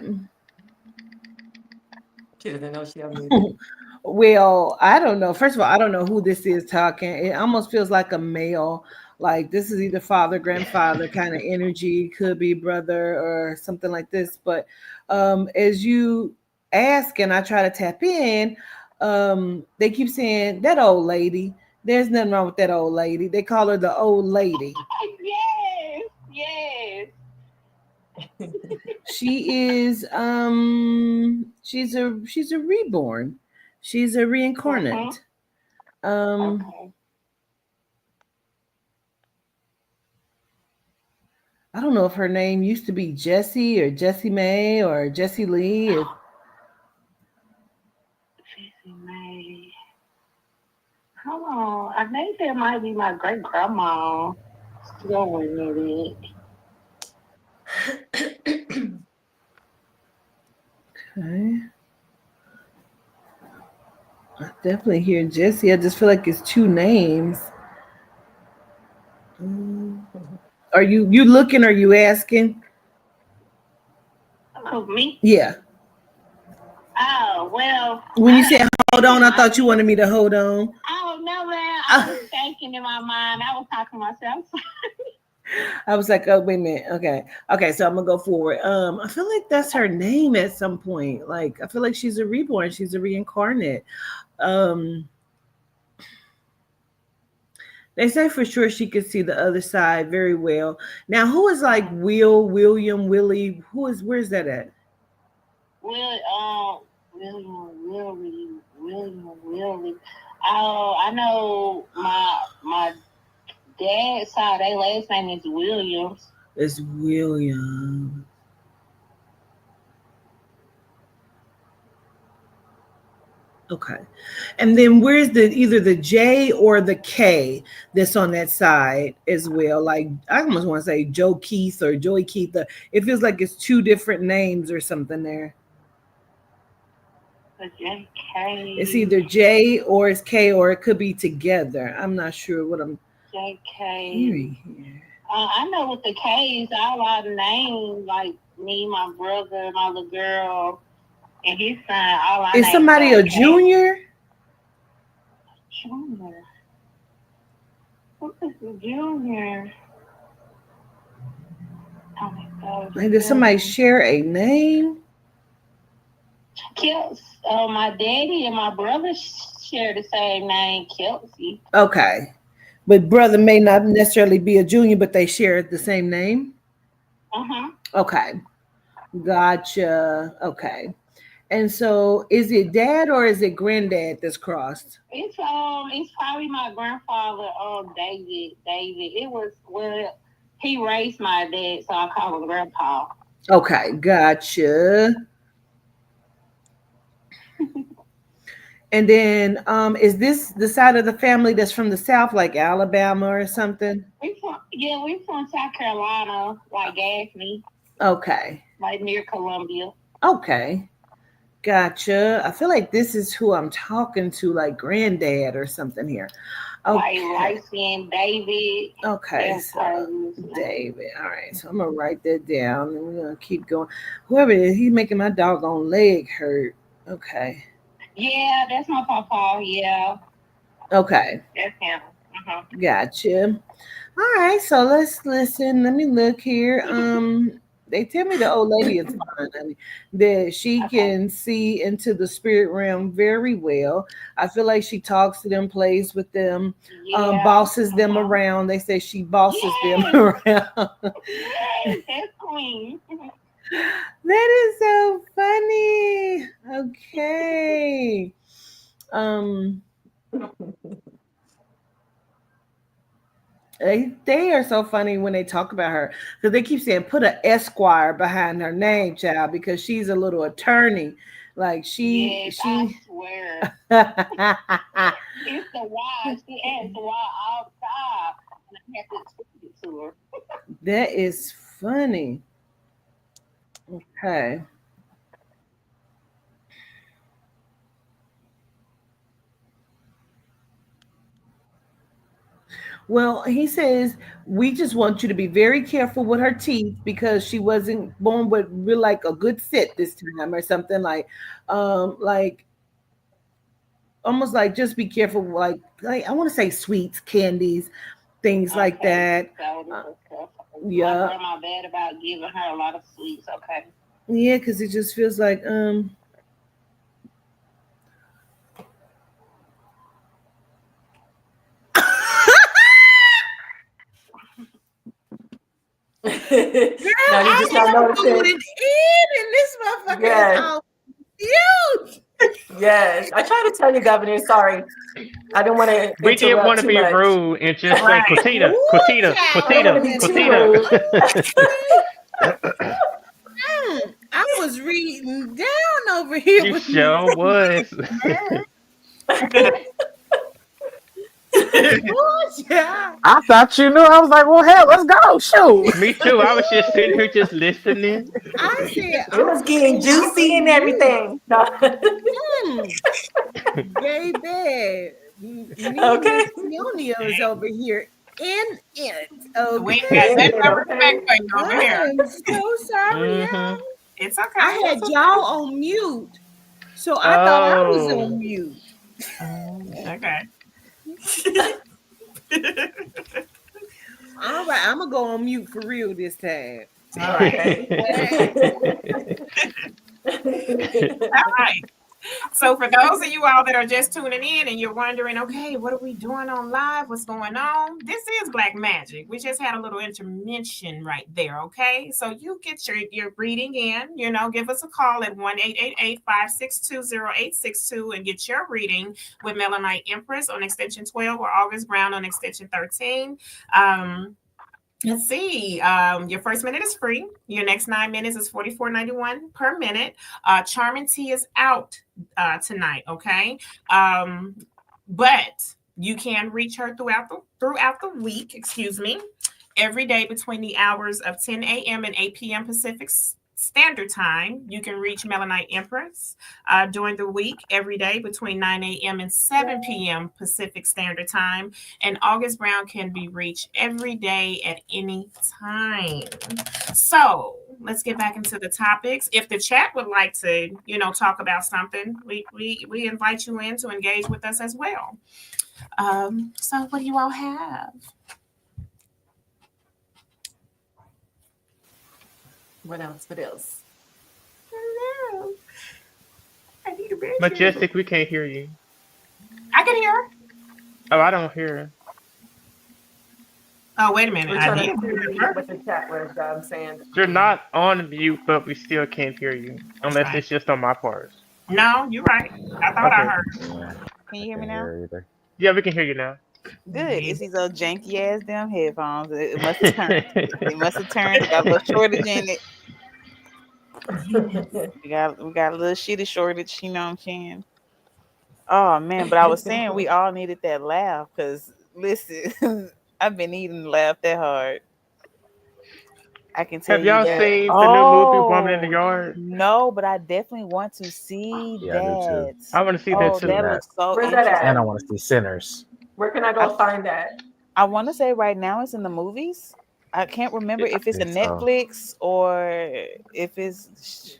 D: She doesn't know she unmuted.
B: Well, I don't know. First of all, I don't know who this is talking. It almost feels like a male. Like this is either father, grandfather kind of energy, could be brother or something like this. But as you ask and I try to tap in, they keep saying that old lady. There's nothing wrong with that old lady. They call her the old lady.
K: Yes.
B: She is she's a reborn. She's a reincarnate.
K: Okay.
B: I don't know if her name used to be Jessie or Jessie May or Jessie Lee.
K: Jessie May. Hold on. I think that might be my great grandma. Still with it.
B: Okay. I definitely hear Jessie. I just feel like it's two names. Are you looking? Or are you asking?
K: Oh, me?
B: Yeah.
K: Oh, well.
B: When you said hold on, I thought you wanted me to hold on.
K: Oh, no, man. I was thinking in my mind. I was talking to myself.
B: I was like, oh, wait a minute. Okay, so I'm gonna go forward. I feel like that's her name at some point. Like, I feel like she's a reborn, she's a reincarnate. They say for sure she could see the other side very well. Now, who is like William, Willie? Where's that at?
K: Willie. Oh, I know my dad's side, their last name is Williams.
B: It's William. Okay. And then where's either the J or the K that's on that side as well? Like I almost want to say Joe Keith or Joey Keith. It feels like it's two different names or something there.
K: The JK.
B: It's either J or it's K or it could be together. I'm not sure what I'm
K: JK.
B: hearing here.
K: I know with the K's, all our names, like me, my brother, my little girl, and his son, all our
B: Is
K: names
B: somebody a junior?
K: Junior. What is the junior? Oh my God.
B: Like, did somebody share a name?
K: Kelsey. My daddy and my brother share the same name, Kelsey.
B: Okay. But brother may not necessarily be a junior, but they share the same name?
K: Uh-huh.
B: Okay. Gotcha. Okay. And so is it dad or is it granddad that's crossed?
K: It's probably my grandfather, David. It was he raised my dad, so I call him Grandpa.
B: Okay, gotcha. And then is this the side of the family that's from the South, like Alabama or something?
K: We from South Carolina, like Gaffney.
B: Okay.
K: Like near Columbia.
B: Okay. Gotcha. I feel like this is who I'm talking to, like granddad or something here. Okay.
K: Like light-skinned David.
B: Okay. So David. All right. So I'm gonna write that down and we're gonna keep going. Whoever it is, he's making my doggone leg hurt. Okay.
K: Yeah, that's my papa. Yeah.
B: Okay.
K: That's him. Uh-huh.
B: Gotcha. All right. So let's listen. Let me look here. They tell me the old lady is fine. I mean, that she can see into the spirit realm very well. I feel like she talks to them, plays with them, bosses them around. They say she bosses them around.
K: Yes, that's queen.
B: That is so funny. Okay. They are so funny when they talk about her because they keep saying put an Esquire behind her name, child, because she's a little attorney. Like she
K: Yes,
B: she
K: I swear. It's the why. She asks why all the time. And I have to explain it to her.
B: that is funny. Okay. Well, he says we just want you to be very careful with her teeth because she wasn't born with real like a good set this time or something like almost like just be careful like I want to say sweets, candies, things like
K: Okay.
B: that.
K: So this is careful. My
B: Yeah,
K: grandma bad about giving her a lot of sweets. Okay.
B: yeah, because it just feels like
D: Now you
B: I
D: just not
B: am going
D: noticing.
B: in and this motherfucker is
D: Yes,
B: all huge.
D: yes. I try to tell you, Governor. Sorry, I don't want to
E: We didn't
D: interrupt
E: want to
D: too
E: be
D: much.
E: rude and just say
C: Right.
E: Quatita,
B: Ooh,
E: Quatita,
D: I don't want to
E: Quatita,
D: be
B: child,
D: too
E: Quatita.
D: rude.
B: I was reading down over here
E: You
B: with me.
E: sure was.
B: Ooh, child.
I: I thought you knew. I was like, well, hell, let's go. Shoot.
E: Me too. I was just sitting here just listening.
B: I said
D: It was getting juicy and everything. No.
B: mm, baby. Me and
D: Okay.
B: Miss Leonia is over here in it.
C: We ain't got
B: Okay.
C: nothing but
D: Okay.
C: respect for you over
B: I
C: here.
B: am so sorry,
E: Hmm.
B: y'all.
C: It's
B: I
C: okay.
B: had y'all on mute, so I thought I was
E: Oh.
B: on mute.
C: Okay.
B: All right, I'm gonna go on mute for real this time.
C: All right. All right. So for those of you all that are just tuning in and you're wondering, okay, what are we doing on live? What's going on? This is Black Magic. We just had a little intervention right there, okay? So you get your reading in, give us a call at 1-888-562-0862 and get your reading with Melanite Empress on extension 12 or August Brown on extension 13. Let's see. Your first minute is free. Your next 9 minutes is $44.91 per minute. Charming T is out tonight. Okay, but you can reach her throughout the week. Excuse me. Every day between the hours of 10 a.m. and 8 p.m. Pacific Standard Time, you can reach Melanite Empress during the week, every day between 9 a.m. and 7 p.m. Pacific Standard Time. And August Brown can be reached every day at any time. So let's get back into the topics. If the chat would like to, talk about something, we invite you in to engage with us as well. So what do you all have?
D: What else? What else?
C: Hello. I need a bedroom.
E: Majestic, we can't hear you.
C: I can hear her.
E: Oh, I don't hear her.
C: Oh, wait a minute.
D: We're
C: I
D: trying
C: did.
D: to see what the chat was saying.
E: You're not on mute, but we still can't hear you. Unless
C: Right.
E: it's just on my part.
C: No, you're right. I thought I
E: Okay.
C: heard.
I: Yeah,
F: Can you hear me
I: can't
F: now?
I: hear either.
E: Yeah, we can hear you now.
F: Good. It's these old janky ass damn headphones. It must have turned. It must have turned. It got a little shortage in it. We got a little shitty shortage. You know what I'm saying? Oh man, but I was saying we all needed that laugh because listen, I've been needing to laugh that hard. I can tell
E: Have
F: you
E: y'all
F: that.
E: seen the new movie Woman in the Yard?
F: No, but I definitely want to see
I: Yeah, I do too.
F: that.
E: I want to see
I: I
E: that
F: Oh,
I: want to see
E: too.
F: that
I: that.
F: looks so
D: Where's that
F: interesting.
D: at?
I: And I want to see Sinners.
D: Where can I go find that?
F: I want to say right now it's in the movies. I can't remember if it's a
I: think so.
F: Netflix or if it's.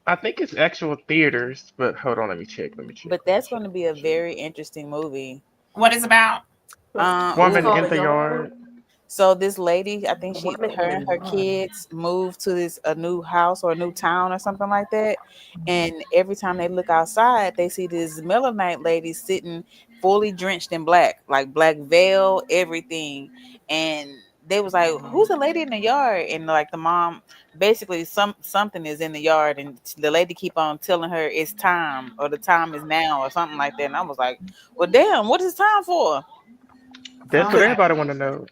E: I think it's actual theaters, but hold on, let me check.
F: But that's going to be a very interesting movie.
C: What is about?
E: Woman
F: ooh.
E: in the Yard.
F: So this lady, I think
D: Woman
F: her
D: in
F: and
D: the
F: her
D: Yard.
F: kids moved to a new house or a new town or something like that. And every time they look outside, they see this Melanite lady sitting fully drenched in black, like black veil, everything. And they was like, "Who's the lady in the yard?" And like the mom, basically something is in the yard, and the lady keep on telling her it's time or the time is now or something like that. And I was like, "Well, damn, what is time for?"
E: That's what everybody want to know.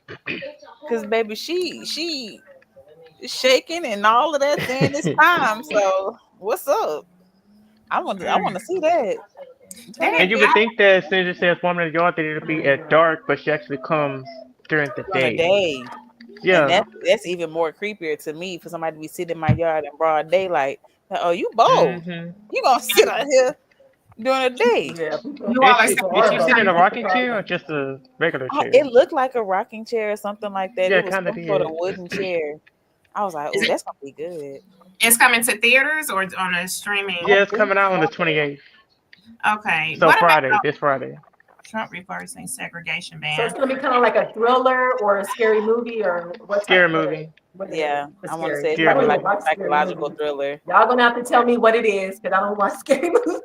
F: Because baby, she is shaking and all of that saying it's time. So what's up? I want to see that.
E: And you would think that as soon as it says woman in the yard, that it'll be at dark, but she actually comes during the
F: On a
E: day.
F: day. And
E: Yeah.
F: that's even more creepier to me for somebody to be sitting in my yard in broad daylight. Like, oh, you bold.
E: Mm-hmm.
F: You gonna sit out here during the day.
D: Yeah.
C: You all are
E: Is she sitting in a rocking chair or just a regular chair?
F: It looked like a rocking chair or something like that.
E: Yeah,
F: It was
E: kind of
F: some sort of
E: did.
F: wooden chair. I was like, oh, that's gonna be good.
C: It's coming to theaters or on a streaming?
E: Yeah, it's coming out on the 28th.
C: Okay.
E: So
C: What
E: Friday,
C: about
E: this Friday.
C: Trump reversing segregation
D: So it's
C: ban?
D: gonna be kind of like a thriller or a scary movie or what?
E: Scary movie.
F: Yeah, I want to say it's
E: Scary
F: probably
E: movie.
F: like a psychological thriller.
D: Y'all gonna have to tell me what it is because I don't watch scary movies.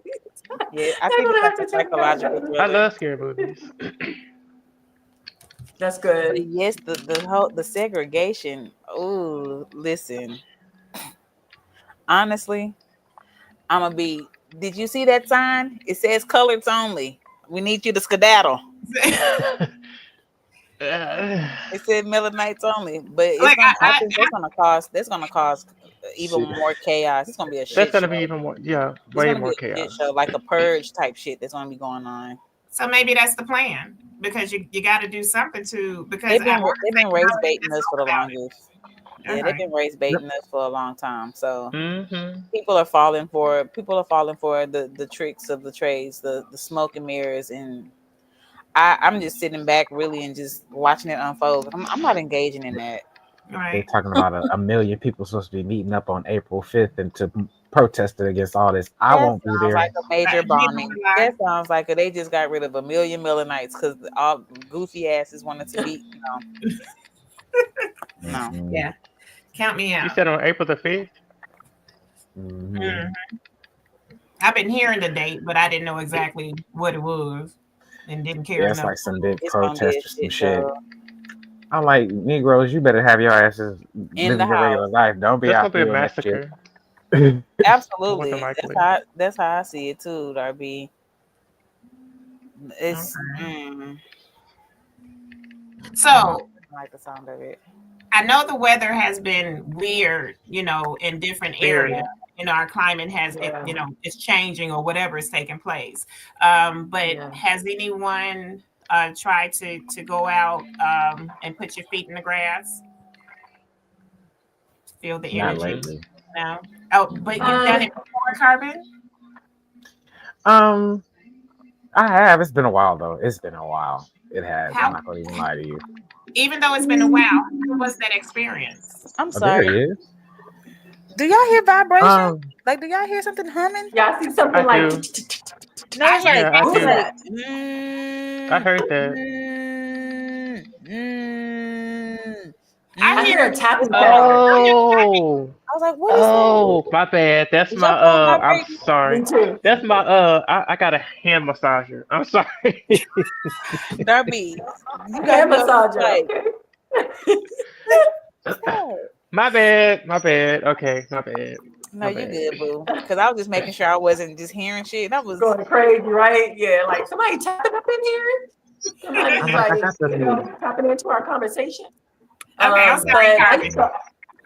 F: Yeah, I think it's like a psychological
E: I
F: thriller.
E: love scary movies.
D: That's good.
F: But yes, the segregation. Oh, listen. Honestly, I'm gonna be. Did you see that sign? It says coloreds only. We need you to skedaddle. It said melanites only, but it's
C: Like,
F: I think that's gonna cause even more chaos. It's gonna be a shit
E: That's gonna
F: show.
E: be even more. Yeah,
F: It's
E: way
F: gonna
E: more
F: be a shit
E: chaos.
F: show, like a purge type shit that's gonna be going on.
C: So maybe that's the plan because you got to do something to because
F: They've been race
C: about
F: baiting us for the longest. Yeah, they've
C: Okay.
F: been race baiting us for a long time. So
E: Mm-hmm.
F: people are falling for the tricks of the trades, the smoke and mirrors, and I'm just sitting back really and just watching it unfold. I'm not engaging in that.
I: They're
C: Right.
I: talking about a million people supposed to be meeting up on April 5th and to protest against all this. I
F: That
I: won't be
F: sounds
I: there.
F: like a major
C: You know
F: bombing.
C: what?
F: That sounds like they just got rid of 1 million Melanites because all goofy asses wanted to be. No.
I: Mhm.
C: Yeah. Count me
E: You
C: out.
E: said on April the 5th?
I: Mhm.
C: Mhm. I've been hearing the date, but I didn't know exactly what it was and didn't care
I: Yeah, it's
C: enough.
I: like some big
F: It's gonna be a
I: protest or some
F: shit
I: shit.
F: show.
I: I'm like, Negroes, you better have your asses
F: In the
I: living your regular
F: house.
I: life. Don't be
E: That's
I: out
E: gonna be a
I: doing that shit.
E: massacre.
F: Absolutely.
E: More than likely.
F: That's how I see it too, Darby. It's
C: So
F: I like the sound of it.
C: I know the weather has been weird, in different
E: Very.
C: areas. Our climate has, it's changing or whatever is taking place. But has anyone tried to go out and put your feet in the grass? Feel the
I: Not
C: energy?
I: lately.
C: No. Oh, but you've done it before, Carbon?
I: I have. It's been a while though. It's been a while. It has.
C: How-
I: I'm not gonna even lie to you.
C: Even though it's been a while, how was that experience?
F: I'm
I: Oh, there
F: sorry.
I: he is.
F: Do y'all hear vibration?
I: Um,
F: Like, do y'all hear something humming?
D: Yeah, I see something
E: I
D: like.
E: do.
F: No, it's like,
E: Yeah, I
F: it's
E: do.
F: like,
E: I heard that.
D: I hear a tapping sound.
E: Oh.
F: I was like, what is that?
E: Oh, my bad. That's
F: Is
E: my
F: your phone
E: I'm
F: vibrating?
E: sorry.
D: Me too.
E: That's my I got a hand massager. I'm sorry.
F: Darby, you got
D: Hand
F: me on
D: massager.
F: like,
E: My bad. Okay, my bad.
F: no,
E: My
F: you
E: bad.
F: good, boo. Because I was just making sure I wasn't just hearing shit. That was
D: Going crazy, right? Yeah, like somebody tapping up in here. Somebody's
I: I'm like, I
D: like,
I: got the
D: tapping into our conversation.
C: Okay, I'm sorry,
D: But I
C: Carbon.
D: used to,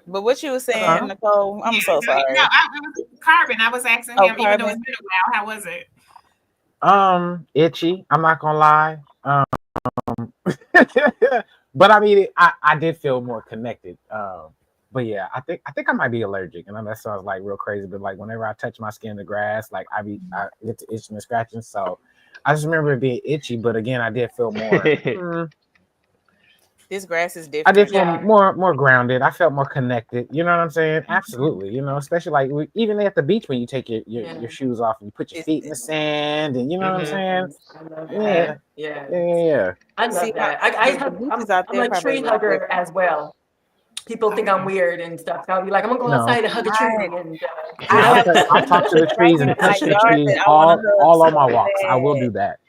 F: But what you were saying,
E: Huh?
F: Nicole, I'm so sorry.
C: No, it was Carbon. I was asking
F: Oh,
C: him, even though
F: Carbon.
C: it's been a while, how was it?
I: Itchy. I'm not gonna lie. But I mean, I did feel more connected. But yeah, I think I might be allergic, and that sounds like real crazy. But like whenever I touch my skin in the grass, like I get to itching and scratching. So I just remember it being itchy. But again, I did feel more.
F: This grass is different.
I: I did feel more grounded. I felt more connected. You know what I'm saying? Absolutely. Especially like even at the beach when you take your shoes off and you put your feet in the sand, and you know what I'm saying?
D: I love
I: Yeah.
D: that. Yeah.
I: Yeah.
D: I love
F: See,
D: that.
F: the beaches out
D: I'm
F: there
D: a
F: probably
D: tree
F: look
D: hugger
F: different.
D: as well. People think I'm weird and stuff. So I'll be like, I'm gonna go
I: No.
D: outside and hug a tree. And
I: I'll talk to the trees and touch the trees all on my walks. I will do that.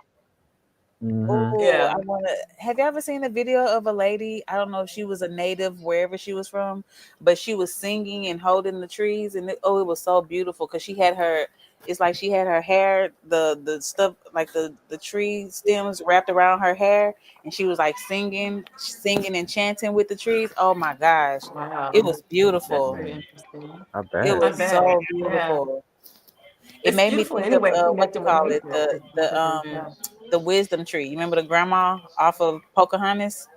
I: Mhm.
F: Oh,
D: Yeah.
F: I want to. Have you ever seen a video of a lady? I don't know if she was a native wherever she was from, but she was singing and holding the trees, and it was so beautiful because she had her. It's like she had her hair, the stuff like the tree stems wrapped around her hair, and she was like singing and chanting with the trees. Oh my gosh,
D: wow.
F: it was beautiful.
D: That's very interesting.
I: I bet.
F: It was
D: I bet.
F: so
D: Yeah.
F: beautiful. It
D: It's
F: made me
D: beautiful
F: think of
D: anyway,
F: what you
D: connecting with
F: call it,
D: nature. Yeah.
F: the wisdom tree. You remember the grandma off of Pocahontas,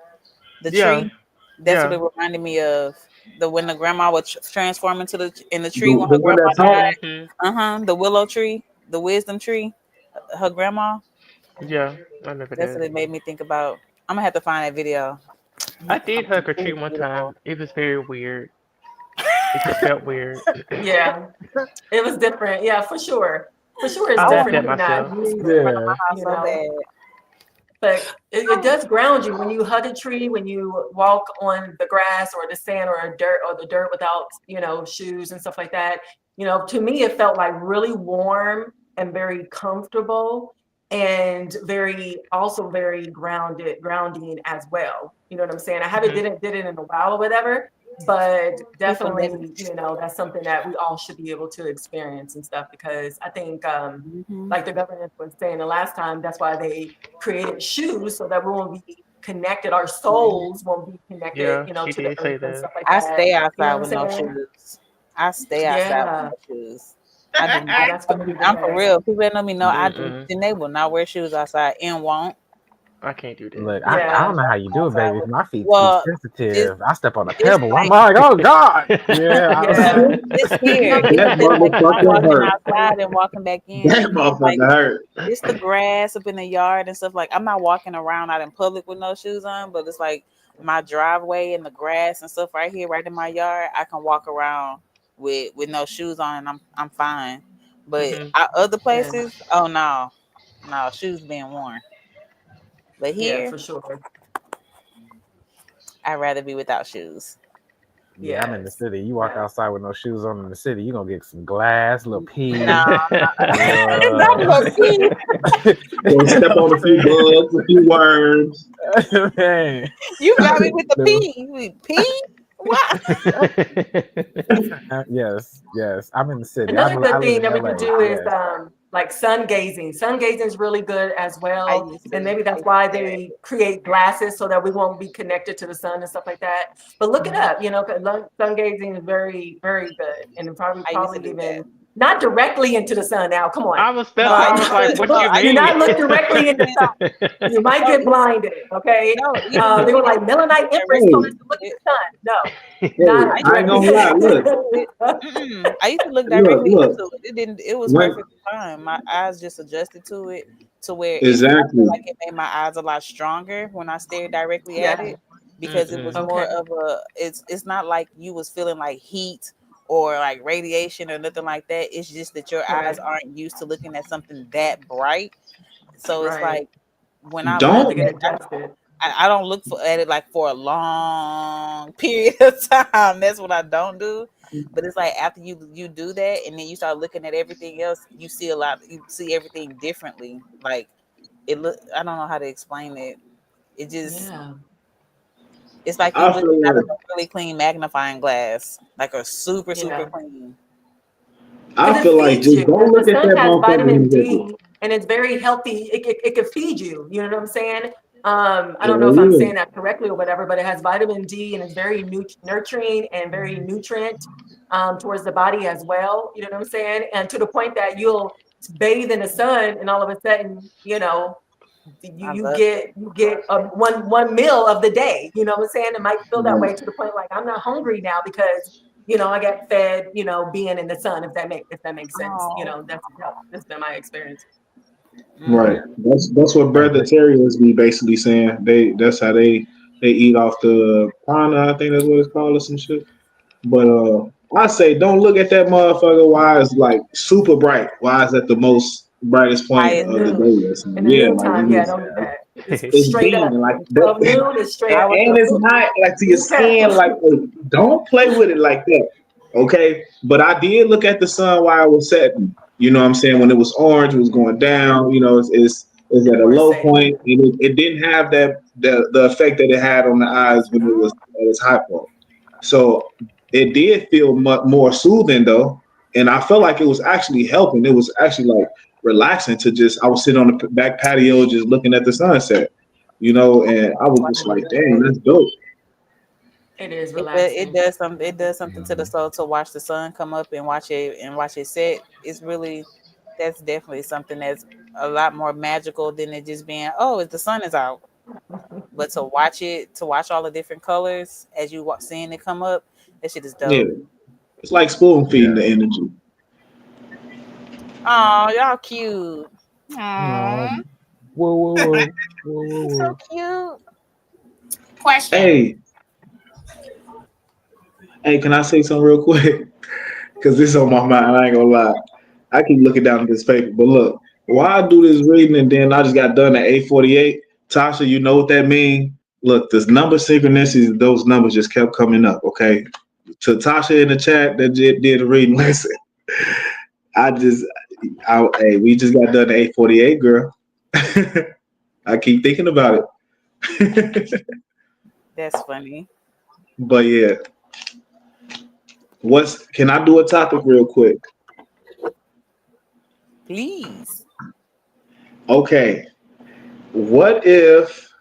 F: the
E: Yeah,
F: tree? That's what
E: yeah.
F: it reminded me of. The when the grandma would transform into the tree when
G: The
F: her
G: one
F: grandma
G: that talks.
F: died.
E: Hmm.
F: The willow tree, the wisdom tree, her grandma.
E: Yeah, I remember
F: That's what
E: that.
F: it made me think about. I'm gonna have to find that video. I'm gonna
E: I
F: have to
E: did
F: find it.
E: hug a
F: It
E: tree
F: was
E: one
F: beautiful.
E: time. It was very weird. It just felt weird.
D: Yeah. It was different. Yeah, for sure. For sure it's
E: I
F: I
E: laughed
F: want
D: different.
E: at
F: one
D: You're not
E: myself.
D: used
F: tree
D: to
F: in
D: it,
F: front of my
I: Yeah.
F: house
D: you
F: so
D: know.
F: bad.
D: But it does ground you when you hug a tree, when you walk on the grass or the sand or the dirt without, shoes and stuff like that. To me, it felt like really warm and very comfortable and also very grounding as well. You know what I'm saying? I haven't
E: Hmm.
D: did it in a while or whatever, but
F: People live.
D: definitely, that's something that we all should be able to experience and stuff because I think,
F: Hmm.
D: like the government was saying the last time, that's why they created shoes so that we won't be connected, our souls won't be connected,
E: Yeah, she
D: to the
E: did say
D: earth and
E: that.
D: stuff like
F: I
D: that.
F: stay
D: You know
F: outside
D: what
F: with no
D: I'm saying?
F: shoes. I stay outside with
D: Yeah.
F: no shoes. I do
D: Yeah,
F: not.
D: that's gonna be the
F: I'm for
D: best.
F: real. People that know me know I do.
E: Mm-mm.
F: Then they will not wear shoes outside and won't.
E: I can't do that.
I: Look, I
D: Yeah.
I: don't know how you do it,
F: Outside
I: baby.
F: with.
I: My feet too
F: Well, just
I: sensitive. I step on a
F: just
I: pebble. I'm
F: like
I: like, oh God. Yeah.
D: Yeah.
F: just here. It's
G: That
F: just like when I'm
G: motherfucker
F: walking
G: hurt.
F: outside and walking back in.
G: That
F: Like
G: motherfucker hurt.
F: it's the grass up in the yard and stuff. Like I'm not walking around out in public with no shoes on, but it's like my driveway and the grass and stuff right here, right in my yard. I can walk around with no shoes on, and I'm fine. But
E: Hmm.
F: other
D: Yeah.
F: places, oh no, no shoes being worn. But
D: Yeah,
F: here,
D: for sure.
F: I'd rather be without shoes.
I: Yeah, I'm in the
D: Yes.
I: city. You walk
D: Yeah.
I: outside with no shoes on in the city, you're gonna get some glass, little
F: No,
I: pee.
F: not
I: Uh,
F: no pee.
G: Gonna step on a few bugs, a few worms.
I: man.
F: You got me with the
I: No.
F: pee. You pee? What?
I: Yes, yes. I'm in the city.
D: Another
I: I
D: good
I: live
D: thing
I: in
D: that we
I: LA.
D: could do is
I: Yes.
D: like sun gazing. Sun gazing is really good as
F: I
D: well.
F: used
D: And
F: to.
D: maybe
F: I
D: that's
F: used to
D: why
F: stare at
D: they create glasses so that we won't be connected to the sun and stuff like that. But look it
F: it.
D: up, 'cause sun gazing is very, very good. And
F: I used to
D: probably
F: do that.
D: even not directly into the sun now. Come on.
E: I was
F: No,
E: that's why
F: I
E: I
F: used
E: was
F: to.
E: like,
D: Don't
E: what
F: No,
E: you
F: I
D: do
F: used
E: mean?
F: to
D: not look
F: look.
D: directly into the sun. You might
F: No,
D: get blinded, okay?
F: no, even
D: They were
F: looking
D: like, melanite empress
G: Hey,
D: told us to look at
F: it,
D: the sun. No,
G: hey,
D: not
F: I used
G: I ain't
F: to
G: gonna
F: look
G: lie.
D: directly.
F: directly
G: Look,
F: into it. I used to look
G: look,
F: directly
G: look.
F: into it. It didn't. It was
G: When
F: perfectly fine. My eyes just adjusted to it to where it. I feel
G: exactly.
F: like it made my eyes a lot stronger when I stared directly at
D: Yeah.
F: it because it was
E: Mm-mm.
F: more
D: Okay.
F: of a. It's not like you was feeling like heat or like radiation or nothing like that. It's just that your eyes
D: Right.
F: aren't used to looking at something that bright. So it's
D: Right.
F: like when I
D: You
F: look
D: have to
F: at
G: Don't
D: get
F: it,
D: adjusted.
F: I don't look at it like for a long period of time. That's what I don't do. But it's like after you do that and then you start looking at everything else, you see a lot. You see everything differently. Like it look. I don't know how to explain it. It just
D: Yeah.
F: it's like you
G: I
F: looking
G: feel
F: out of
G: like
F: a really clean magnifying glass, like a super
D: Yeah.
F: clean.
D: Because
G: I
D: it
G: feel like
D: feeds
G: just
D: you.
G: don't
D: The
G: look at
D: sun
G: that
D: has
G: motherfucker
D: vitamin
G: who's at the
D: D and it's very healthy. It can feed you. You know what I'm saying? I don't know if I'm
G: yeah.
D: saying that correctly or whatever, but it has vitamin D and it's very nurturing and very nutrient towards the body as well. You know what I'm saying? And to the point that you'll bathe in the sun and all of a sudden,
F: I
D: you
F: love
D: get one meal of the day. You know what I'm saying? It might feel that way to the point like I'm not hungry now because I got fed, being in the sun, if that makes sense.
F: Oh.
D: That's been my experience.
G: Right.
I: Yeah.
F: Mm.
G: That's what
I: Hey, but
G: breatharians be basically saying. That's how they eat off the prana, I think that's what it's called or some shit. But I say don't look at that motherfucker while it's like super bright. Why is at the most brightest point
F: Highest
G: of the
D: Noon.
G: day or something?
D: In the
G: Yeah, like
D: noontime,
G: when
D: yeah,
G: it's
D: don't do that. It's
G: it's
D: straight up.
G: beaming like
D: From
G: that.
D: 12 noon is straight
F: I
D: up.
F: was
G: And it's not like to your
D: Be
G: skin,
D: careful.
G: like hey, don't play with it like that. Okay. But I did look at the sun while it was setting. You know what I'm saying? When it was orange, it was going down, it's at a
D: More
G: low
D: safe.
G: point, and it didn't have the effect that it had on the eyes when it was at its high point. So it did feel more soothing though, and I felt like it was actually helping. It was actually like relaxing to just I was sitting on the back patio just looking at the sunset, and I was just
D: It
G: like,
D: is.
G: damn, that's dope.
D: It is
F: it
D: relaxing.
F: does something. It does something to the soul to watch the sun come up and watch it set. It's really that's definitely something that's a lot more magical than it just being, oh, the sun is out. But to watch all the different colors as you seeing it come up, that shit is
G: Yeah,
F: dope.
G: it's like spoon feeding
I: Yeah.
G: the energy.
F: Oh, y'all cute. Aww.
I: Whoa, whoa, whoa, whoa, whoa,
F: He's so
I: whoa.
F: cute.
C: Question.
G: Hey, can I say something real quick? Because this is on my mind. I ain't gonna lie. I keep looking down at this paper, but look, why I do this reading and then I just got done at 8:48? Tasha, you know what that means? Look, this number synchronicities, those numbers just kept coming up. Okay, to Tasha in the chat that did the reading. Listen, hey, we just got done at 8:48, girl. I keep thinking about it.
F: That's funny.
G: But yeah, can I do a topic real quick?
F: Please.
G: Okay. What if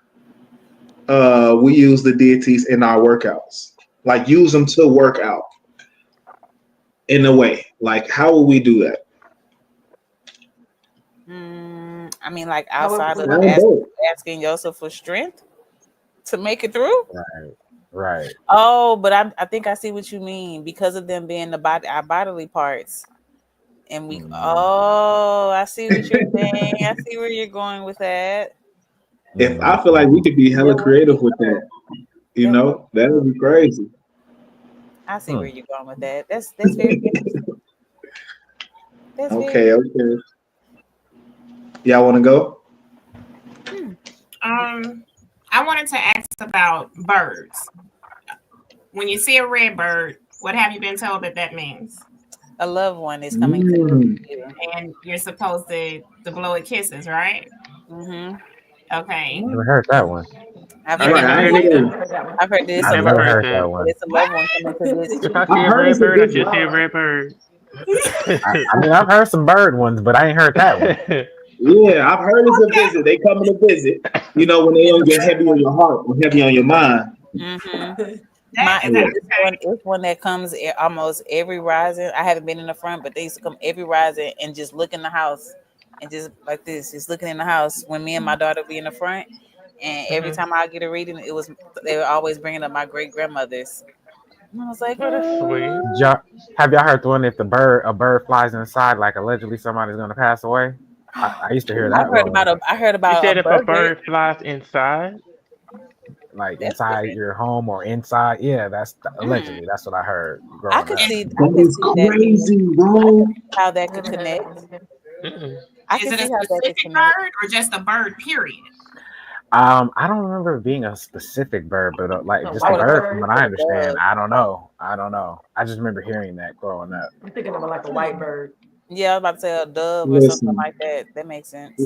G: we use the deities in our workouts? Like use them to work out in a way. Like how will we do that?
F: I mean, like outside of asking Yosef for strength to make it through.
I: Right.
F: Oh, but I think I see what you mean because of them being our bodily parts, and we. Oh, I see what you're saying. I see where you're going with that.
G: If I feel like we could be hella creative with that, you know, that would be crazy.
F: I see where you're going with that. That's very interesting. That's
G: okay. Y'all want to go?
C: I wanted to ask about birds. When you see a red bird, what have you been told that means?
F: A loved one is coming to you,
C: and you're supposed to blow it kisses, right?
F: Mm-hmm.
C: Okay.
I: Never heard that one.
F: I've heard this.
I: I've never heard that one.
F: It's a loved one coming to visit
E: If
F: you.
E: I see a red bird, I just see a red bird.
I: I mean, I've heard some bird ones, but I ain't heard that one.
G: Yeah, I've heard it's a visit. They coming to visit. You know, when they don't get heavy on your heart or heavy on your mind.
F: Mm-hmm. It's one that comes almost every rising. I haven't been in the front, but they used to come every rising and just look in the house and just like this, just looking in the house when me and my daughter be in the front. And every time I get a reading, they were always bringing up my great grandmothers. And I was like,
E: "Oh, that's sweet."
I: Have y'all heard the one if a bird flies inside, like allegedly somebody's gonna pass away? I used to hear that.
F: I heard about.
E: You said if a bird flies inside,
I: like inside your home or inside, yeah, that's allegedly. That's what I heard.
F: I could see.
G: Crazy, bro.
F: How that could connect.
C: Is it a specific bird or just a bird? Period.
I: I don't remember it being a specific bird, but just a bird from what I understand. I don't know. I just remember hearing that growing up.
D: I'm thinking of like a white bird.
F: Yeah, I was about to say a dove or something like that. That makes sense.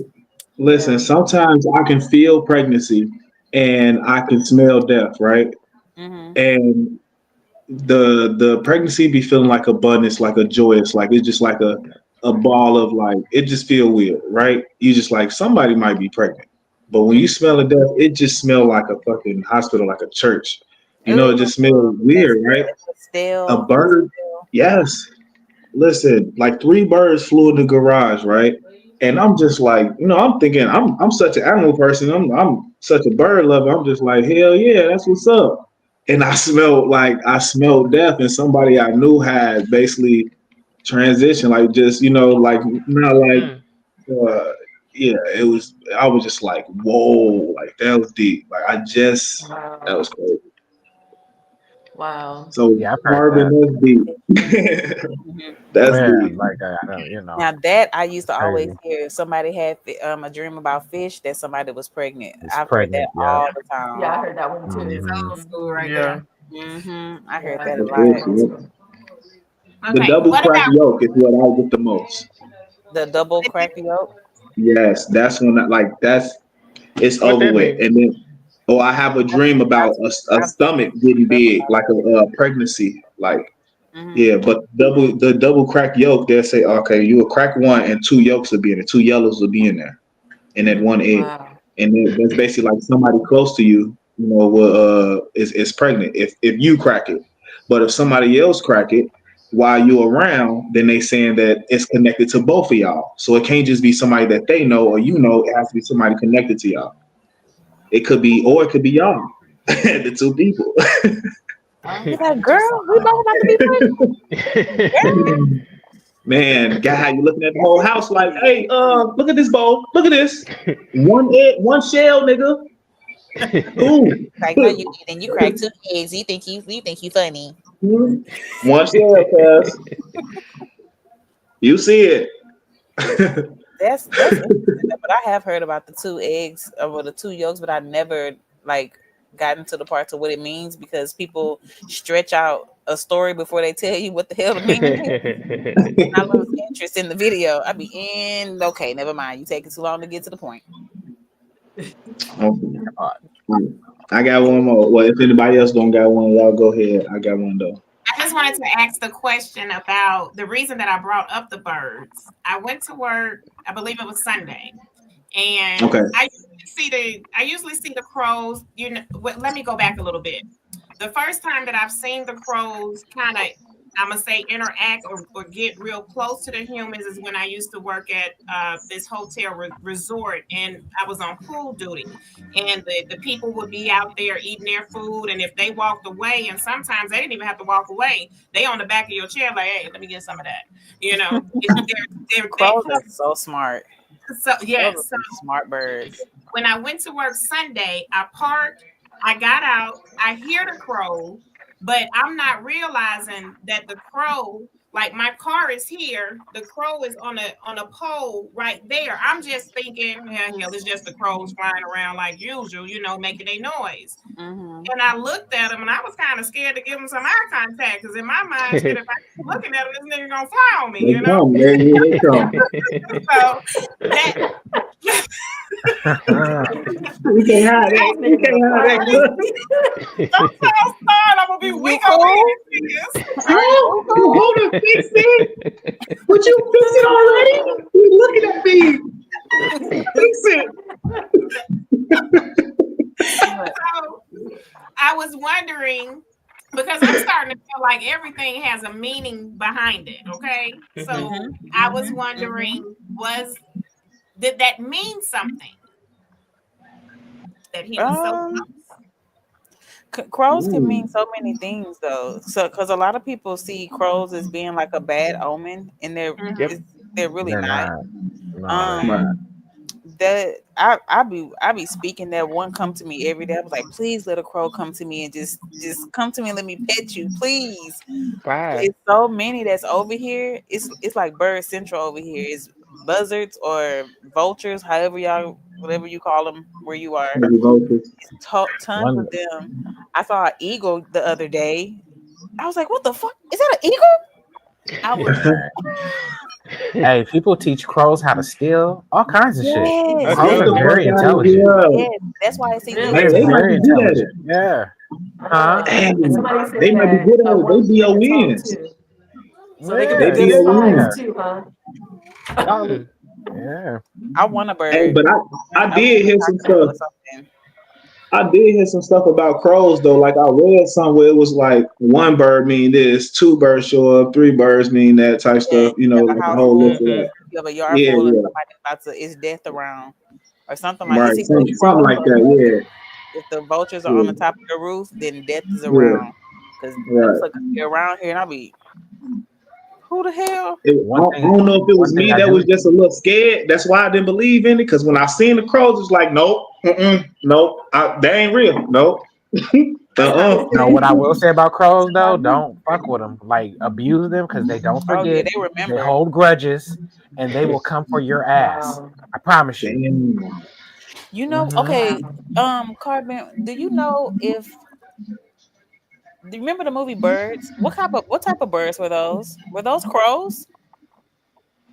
G: Listen, sometimes I can feel pregnancy and I can smell death, right?
F: Mm-hmm.
G: And the pregnancy be feeling like abundance, like a joyous, like it's just like a ball of like, it just feel weird, right? You just like somebody might be pregnant. But when you smell a death, it just smell like a fucking hospital, like a church. You know, it just smells weird, right? A bird, yes. Listen, like 3 birds flew in the garage, right? And I'm just like, you know, I'm thinking, I'm such an animal person. I'm such a bird lover. I'm just like, hell yeah, that's what's up. And I smelled death, and somebody I knew had basically transitioned, like just, you know, like not like yeah, it was. I was just like, whoa, like that was deep. Like that was crazy.
D: Wow.
G: So
I: yeah, I've heard
G: Marvin, that's deep. That's deep.
I: Like I don't, you know.
F: Now that I used to always hear, if somebody had a dream about fish, that somebody was pregnant. I've heard that all the time.
D: Yeah, I heard that one too.
C: It's old school right there.
F: Mm-hmm. I heard that a lot.
G: The double crack yolk is what I get the most.
F: The double crack yolk.
G: Yes, that's when it's over with. And then, I have a dream about a stomach getting big, like a pregnancy, like yeah. But the double crack yolk, they'll say, okay, you will crack one, and 2 yolks will be in it, 2 yellows will be in there, in that one egg, and then that's basically like somebody close to you, you know, is pregnant if you crack it, but if somebody else crack it, while you're around, then they saying that it's connected to both of y'all. So it can't just be somebody that they know or you know. It has to be somebody connected to y'all. It could be, or it could be y'all, the two people.
F: He's like, girl, we both about to be pregnant.
G: Man, guy, you looking at the whole house like, hey, look at this bowl. Look at this. One egg, one shell, nigga. Cool.
F: Like, no, you did, and you crack 2 eggs. You think you funny.
G: One shell, cuz. You see it.
F: That's interesting, but I have heard about the 2 eggs or the 2 yolks, but I never like gotten to the parts of what it means because people stretch out a story before they tell you what the hell the meaning is. I lose interest in the video. I be in okay, never mind. You taking too long to get to the point.
G: I got one more. Well, if anybody else don't got one, y'all go ahead. I got one though.
C: I just wanted to ask the question about the reason that I brought up the birds. I went to work, I believe it was Sunday, and
G: Okay.
C: I usually see the crows. You know, let me go back a little bit. The first time that I've seen the crows kind of, I'm gonna say, interact or get real close to the humans is when I used to work at this hotel resort, and I was on pool duty, and the people would be out there eating their food, and if they walked away, and sometimes they didn't even have to walk away, they on the back of your chair like, hey, let me get some of that, you know.
F: Crows are so smart.
C: So yes,
F: so smart birds.
C: When I went to work Sunday, I parked, I got out, I hear the crow, but I'm not realizing that the crow, like my car is here, the crow is on a pole right there. I'm just thinking, hell, it's just the crows flying around like usual, you know, making a noise.
F: Mm-hmm.
C: And I looked at him, and I was kind of scared to give him some eye contact because in my mind, shit, if I keep looking at him, this nigga gonna fly on me, you know. So that.
G: We can't hide that. We can't hide that.
C: Don't tell Star I'm gonna be weak over here.
G: Hold on, fix it. Would you fix it already? You looking at me? Fix it.
C: So, I was wondering because I'm starting to feel like everything has a meaning behind it. Okay, so I was wondering, did that mean something? That he was so close?
F: Crows can mean so many things though. So because a lot of people see crows as being like a bad omen, and they're really not. That I be speaking that one come to me every day. I was like, please let a crow come to me and just come to me and let me pet you, please. It's so many that's over here. It's like bird central over here. It's buzzards or vultures, whatever you call them where you are. Tons of them. I saw an eagle the other day. I was like, what the fuck? Is that an eagle? I was
I: Hey, people teach crows how to steal all kinds of shit.
F: Yes.
I: Crows are very intelligent.
F: Yes, that's why I see
I: They're very intelligent. Yeah.
G: They might be good at it. They be a win.
D: So they can be good spies too, huh?
I: Yeah.
F: I want a bird.
G: Hey, but I did hear some stuff. I did hear some stuff about crows though. Like I read somewhere it was like one bird mean this, 2 birds show up, 3 birds mean that type stuff. You know, like the whole list of that.
F: You have a yard full of somebody about to is death around or something like
G: that. Right, something like that. Yeah.
F: If the vultures are on the top of the roof, then death is around. Because they're around here, and I'll be. Who the hell?
G: I don't know if it was me that was just a little scared. That's why I didn't believe in it. Because when I seen the crows, it's like, nope, nope, they ain't real. Nope.
I: You know what I will say about crows though? Don't fuck with them. Like abuse them because they don't forget.
F: They remember.
I: They hold grudges, and they will come for your ass. I promise you.
F: You know, okay, Carbon. Do you know if? Do you remember the movie Birds? What type of birds were those? Were those crows?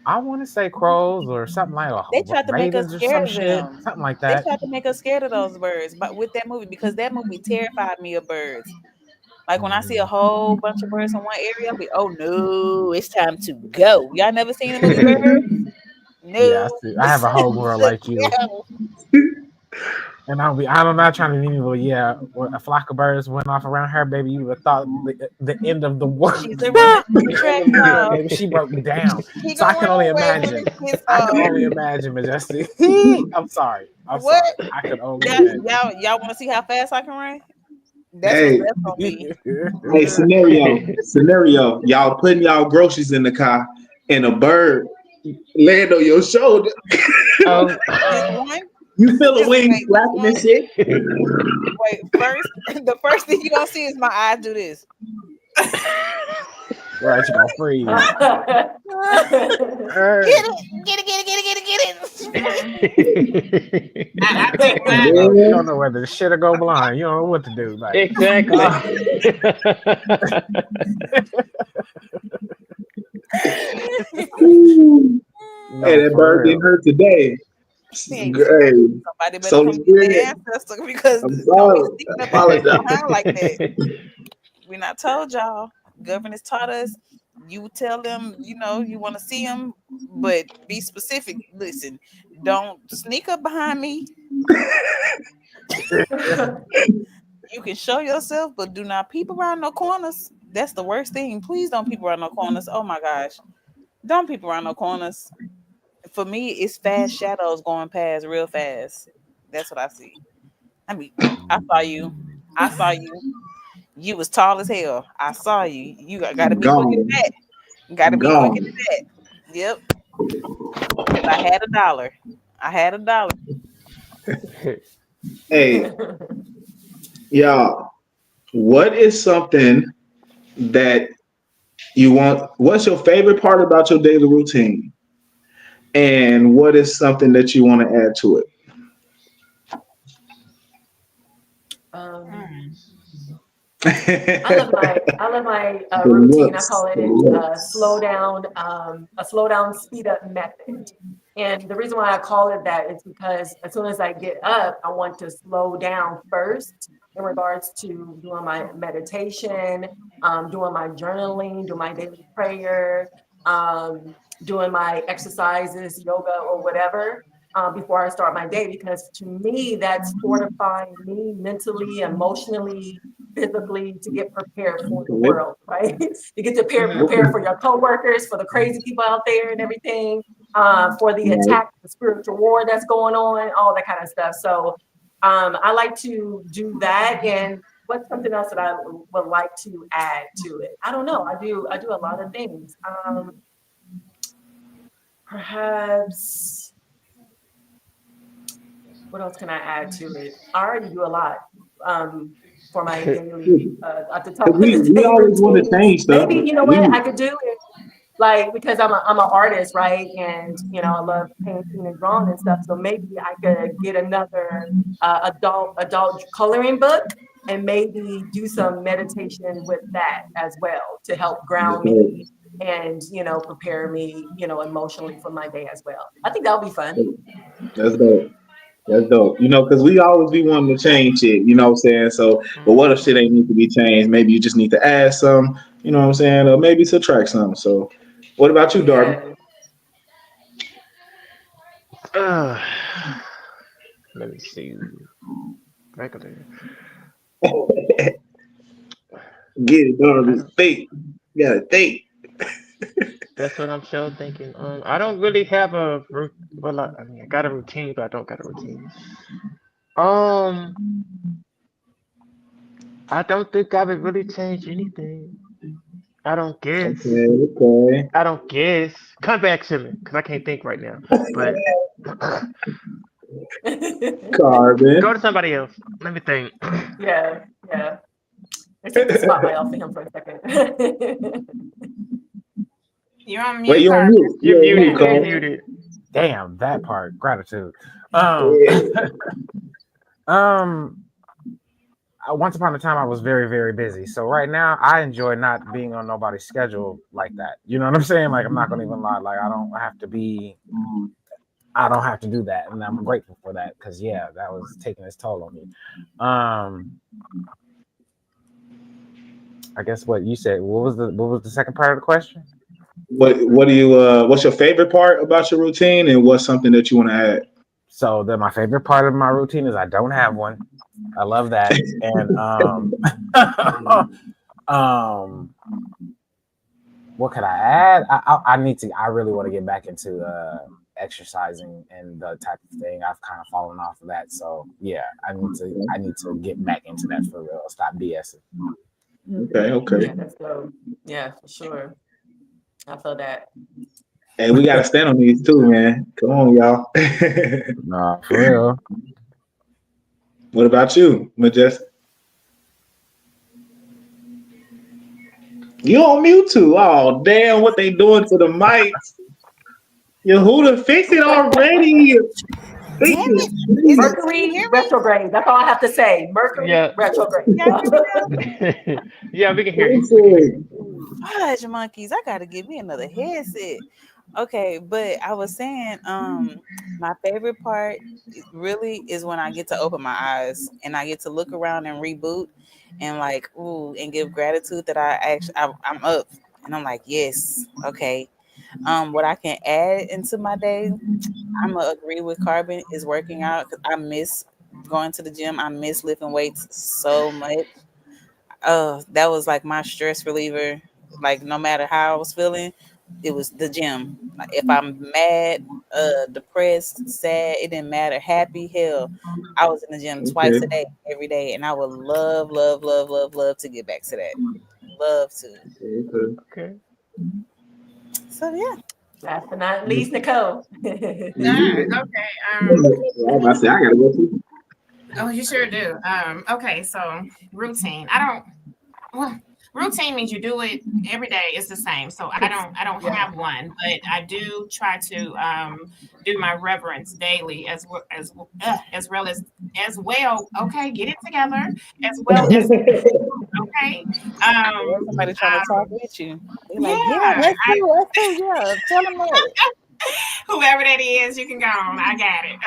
I: I want to say crows or something like that.
F: They tried to make us scared of them.
I: Something like that.
F: They tried to make us scared of those birds, but with that movie, because that movie terrified me of birds. Like when I see a whole bunch of birds in one area, I'll be, oh no, it's time to go. Y'all never seen the movie Birds? No.
I: Yeah, I have a whole world like you. And I'm not trying to be, but yeah, when a flock of birds went off around her, baby, you would have thought the end of the world.
F: She's a retract,
I: Baby, she broke down.
F: He
I: So I
F: gonna
I: can
F: run
I: only
F: away
I: imagine.
F: with his
I: I can only imagine Majestic. I'm sorry. I'm
F: What?
I: sorry. I could only imagine.
F: Y'all want to see how fast I can run? That's
G: Hey,
F: what that's gonna be.
G: hey, scenario. Y'all putting y'all groceries in the car, and a bird land on your shoulder.
E: Oh,
F: Just one.
G: You feel a
F: Just
G: wing
F: wait,
G: flapping and
F: one.
G: shit.
F: Wait, first, the first thing you gonna see is my eyes do this.
I: Right, you gonna freeze.
F: Get it.
C: I think
I: You don't know whether to shit or go blind. You don't know what to do. Like,
E: exactly.
I: no,
G: Hey, that
I: for
G: bird
I: real.
G: getting hurt today. Hey,
F: Somebody better
G: so
F: come
G: the
F: get their
G: spirit.
F: ancestor because
G: I'm
F: don't be
G: sorry.
F: sneaking up
G: Apologize.
F: behind like that. We not told y'all. Governors taught us. You tell them, you know, you want to see them, but be specific. Listen, don't sneak up behind me. You can show yourself, but do not peep around no corners. That's the worst thing. Please don't peep around no corners. Oh my gosh. Don't peep around no corners. For me, it's fast shadows going past real fast. That's what I see. I mean, I saw you. I saw you. You was tall as hell. I saw you. You got to be quick at
G: Gone.
F: that. Got to be quick at
G: Gone.
F: that. Yep. Because I had $1. I had $1.
G: Hey, y'all, what is something that you want? What's your favorite part about your daily routine? And what is something that you want to add to it?
D: I love my
G: The
D: routine. I
G: looks.
D: call it
G: The
D: a
G: looks.
D: slow down, speed up method. And the reason why I call it that is because as soon as I get up, I want to slow down first in regards to doing my meditation, doing my journaling, doing my daily prayer, doing my exercises, yoga, or whatever. Before I start my day, because to me, that's fortifying me mentally, emotionally, physically to get prepared for the
G: Yep.
D: world, right? You get to prepare for your coworkers, for the crazy people out there and everything, for the
G: Right.
D: attack, the spiritual war that's going on, all that kind of stuff. So I like to do that. And what's something else that I would like to add to it? I don't know. I do a lot of things. Perhaps. What else can I add to it? I already do a lot for my daily, at the top of
G: We
D: the day
G: always want to
D: routine.
G: change stuff.
D: Maybe, you know what I could do is like, because I'm an artist, right? And, you know, I love painting and drawing and stuff. So maybe I could get another adult coloring book and maybe do some meditation with that as well to help ground me and, you know, prepare me, you know, emotionally for my day as well. I think that'll be fun.
G: That's dope. That's dope. You know, because we always be wanting to change shit, you know what I'm saying? So, but what if shit ain't need to be changed? Maybe you just need to add some, you know what I'm saying? Or maybe subtract some. So, what about you, Darby?
E: uh, let me see. Regular.
G: Get it, Darby. Think. You gotta think.
E: That's what I'm still thinking. I don't really have a well, I mean, I got a routine, but I don't got a routine. Um, I don't think I would really change anything. I don't guess.
G: Okay.
E: I don't guess. Come back to me, because I can't think right now. But
G: Carbon.
E: go to somebody else. Let me think.
D: Yeah. Let's take the spotlight off of him for a second.
C: You're on
G: Wait,
C: mute,
G: you on
C: Carter.
G: mute.
E: You're
G: You're on
E: muted.
G: mute,
E: You're
G: Cole.
E: muted.
I: Damn, that part. Gratitude. Once upon a time, I was very, very busy. So right now, I enjoy not being on nobody's schedule like that. You know what I'm saying? Like, I'm not gonna even lie. Like, I don't have to do that, and I'm grateful for that because yeah, that was taking its toll on me. I guess what you said. What was the second part of the question?
G: What do you what's your favorite part about your routine and what's something that you want to add?
I: So then my favorite part of my routine is I don't have one. I love that. And what could I add? I need to. I really want to get back into exercising and the type of thing. I've kind of fallen off of that. So yeah, I need to get back into that for real. Stop BSing.
G: Okay.
D: Yeah, that's dope. Yeah, for sure. I feel that.
G: Hey, we gotta stand on these too, man. Come on, y'all.
I: Nah, for real.
G: What about you, Majestic? You on mute too? Oh damn! What they doing to the mics? Yo, who done fix it already? Fix it.
D: Mercury retrograde. That's all I have to say. Mercury retrograde.
E: Yeah, we can hear you.
F: Fudge monkeys, I gotta give me another headset. Okay, but I was saying, my favorite part really is when I get to open my eyes and I get to look around and reboot and like, ooh, and give gratitude that I'm up and I'm like, yes, okay. What I can add into my day, I'm gonna agree with Carbon is working out because I miss going to the gym. I miss lifting weights so much. That was like my stress reliever. Like no matter how I was feeling, it was the gym. Like if I'm mad, depressed, sad, it didn't matter. Happy, hell, I was in the gym twice a day, every day, and I would love, love, love, love, love to get back to that. Love to.
E: Okay.
F: So yeah.
D: Last but not least, Nicole.
C: Okay.
G: I gotta go too.
C: Oh, you sure do. Okay, so routine. Routine means you do it every day. It's the same. So I don't have one, but I do try to do my reverence daily as well as well. Okay, get it together. As well as okay.
F: Somebody trying to talk with you. They're like,
C: yeah,
F: let's do, yeah. Tell them that.
C: Whoever that is, you can go on. I got it.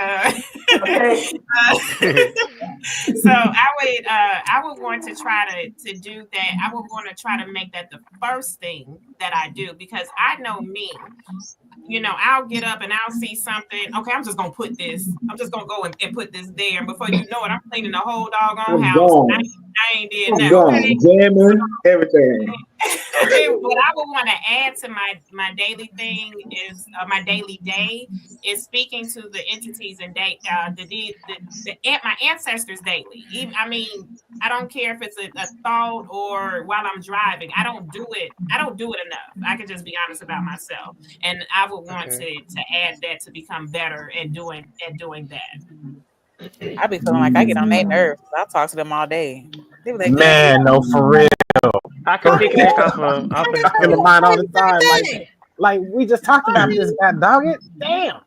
C: So I would want to try to do that. I would want to try to make that the first thing that I do because I know me. You know, I'll get up and I'll see something. Okay, I'm just gonna put this. I'm just gonna go and put this there. And before you know it, I'm cleaning the whole doggone house. I ain't did nothing. Okay?
G: Jamming, everything.
C: What I would want to add to my daily thing is my daily day is speaking to the entities and my ancestors daily. I mean, I don't care if it's a thought or while I'm driving. I don't do it enough. I can just be honest about myself, and I would want to add that to become better at doing that.
F: I be feeling like I get on their nerves. I talk to them all day. They be like,
I: man, no, for real.
E: I can pick it off of
I: mine all the time. Like we just talked about this, that dog it. Damn.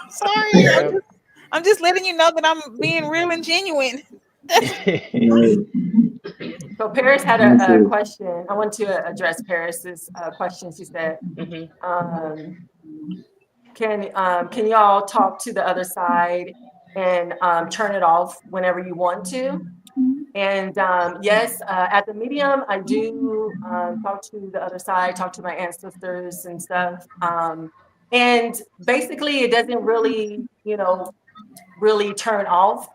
F: Sorry. I'm just letting you know that I'm being real and genuine.
D: So Paris had a question. I want to address Paris's question. She said, can y'all talk to the other side and turn it off whenever you want to? And yes, at the medium, I do talk to the other side, talk to my ancestors and stuff. And basically, it doesn't really, really turn off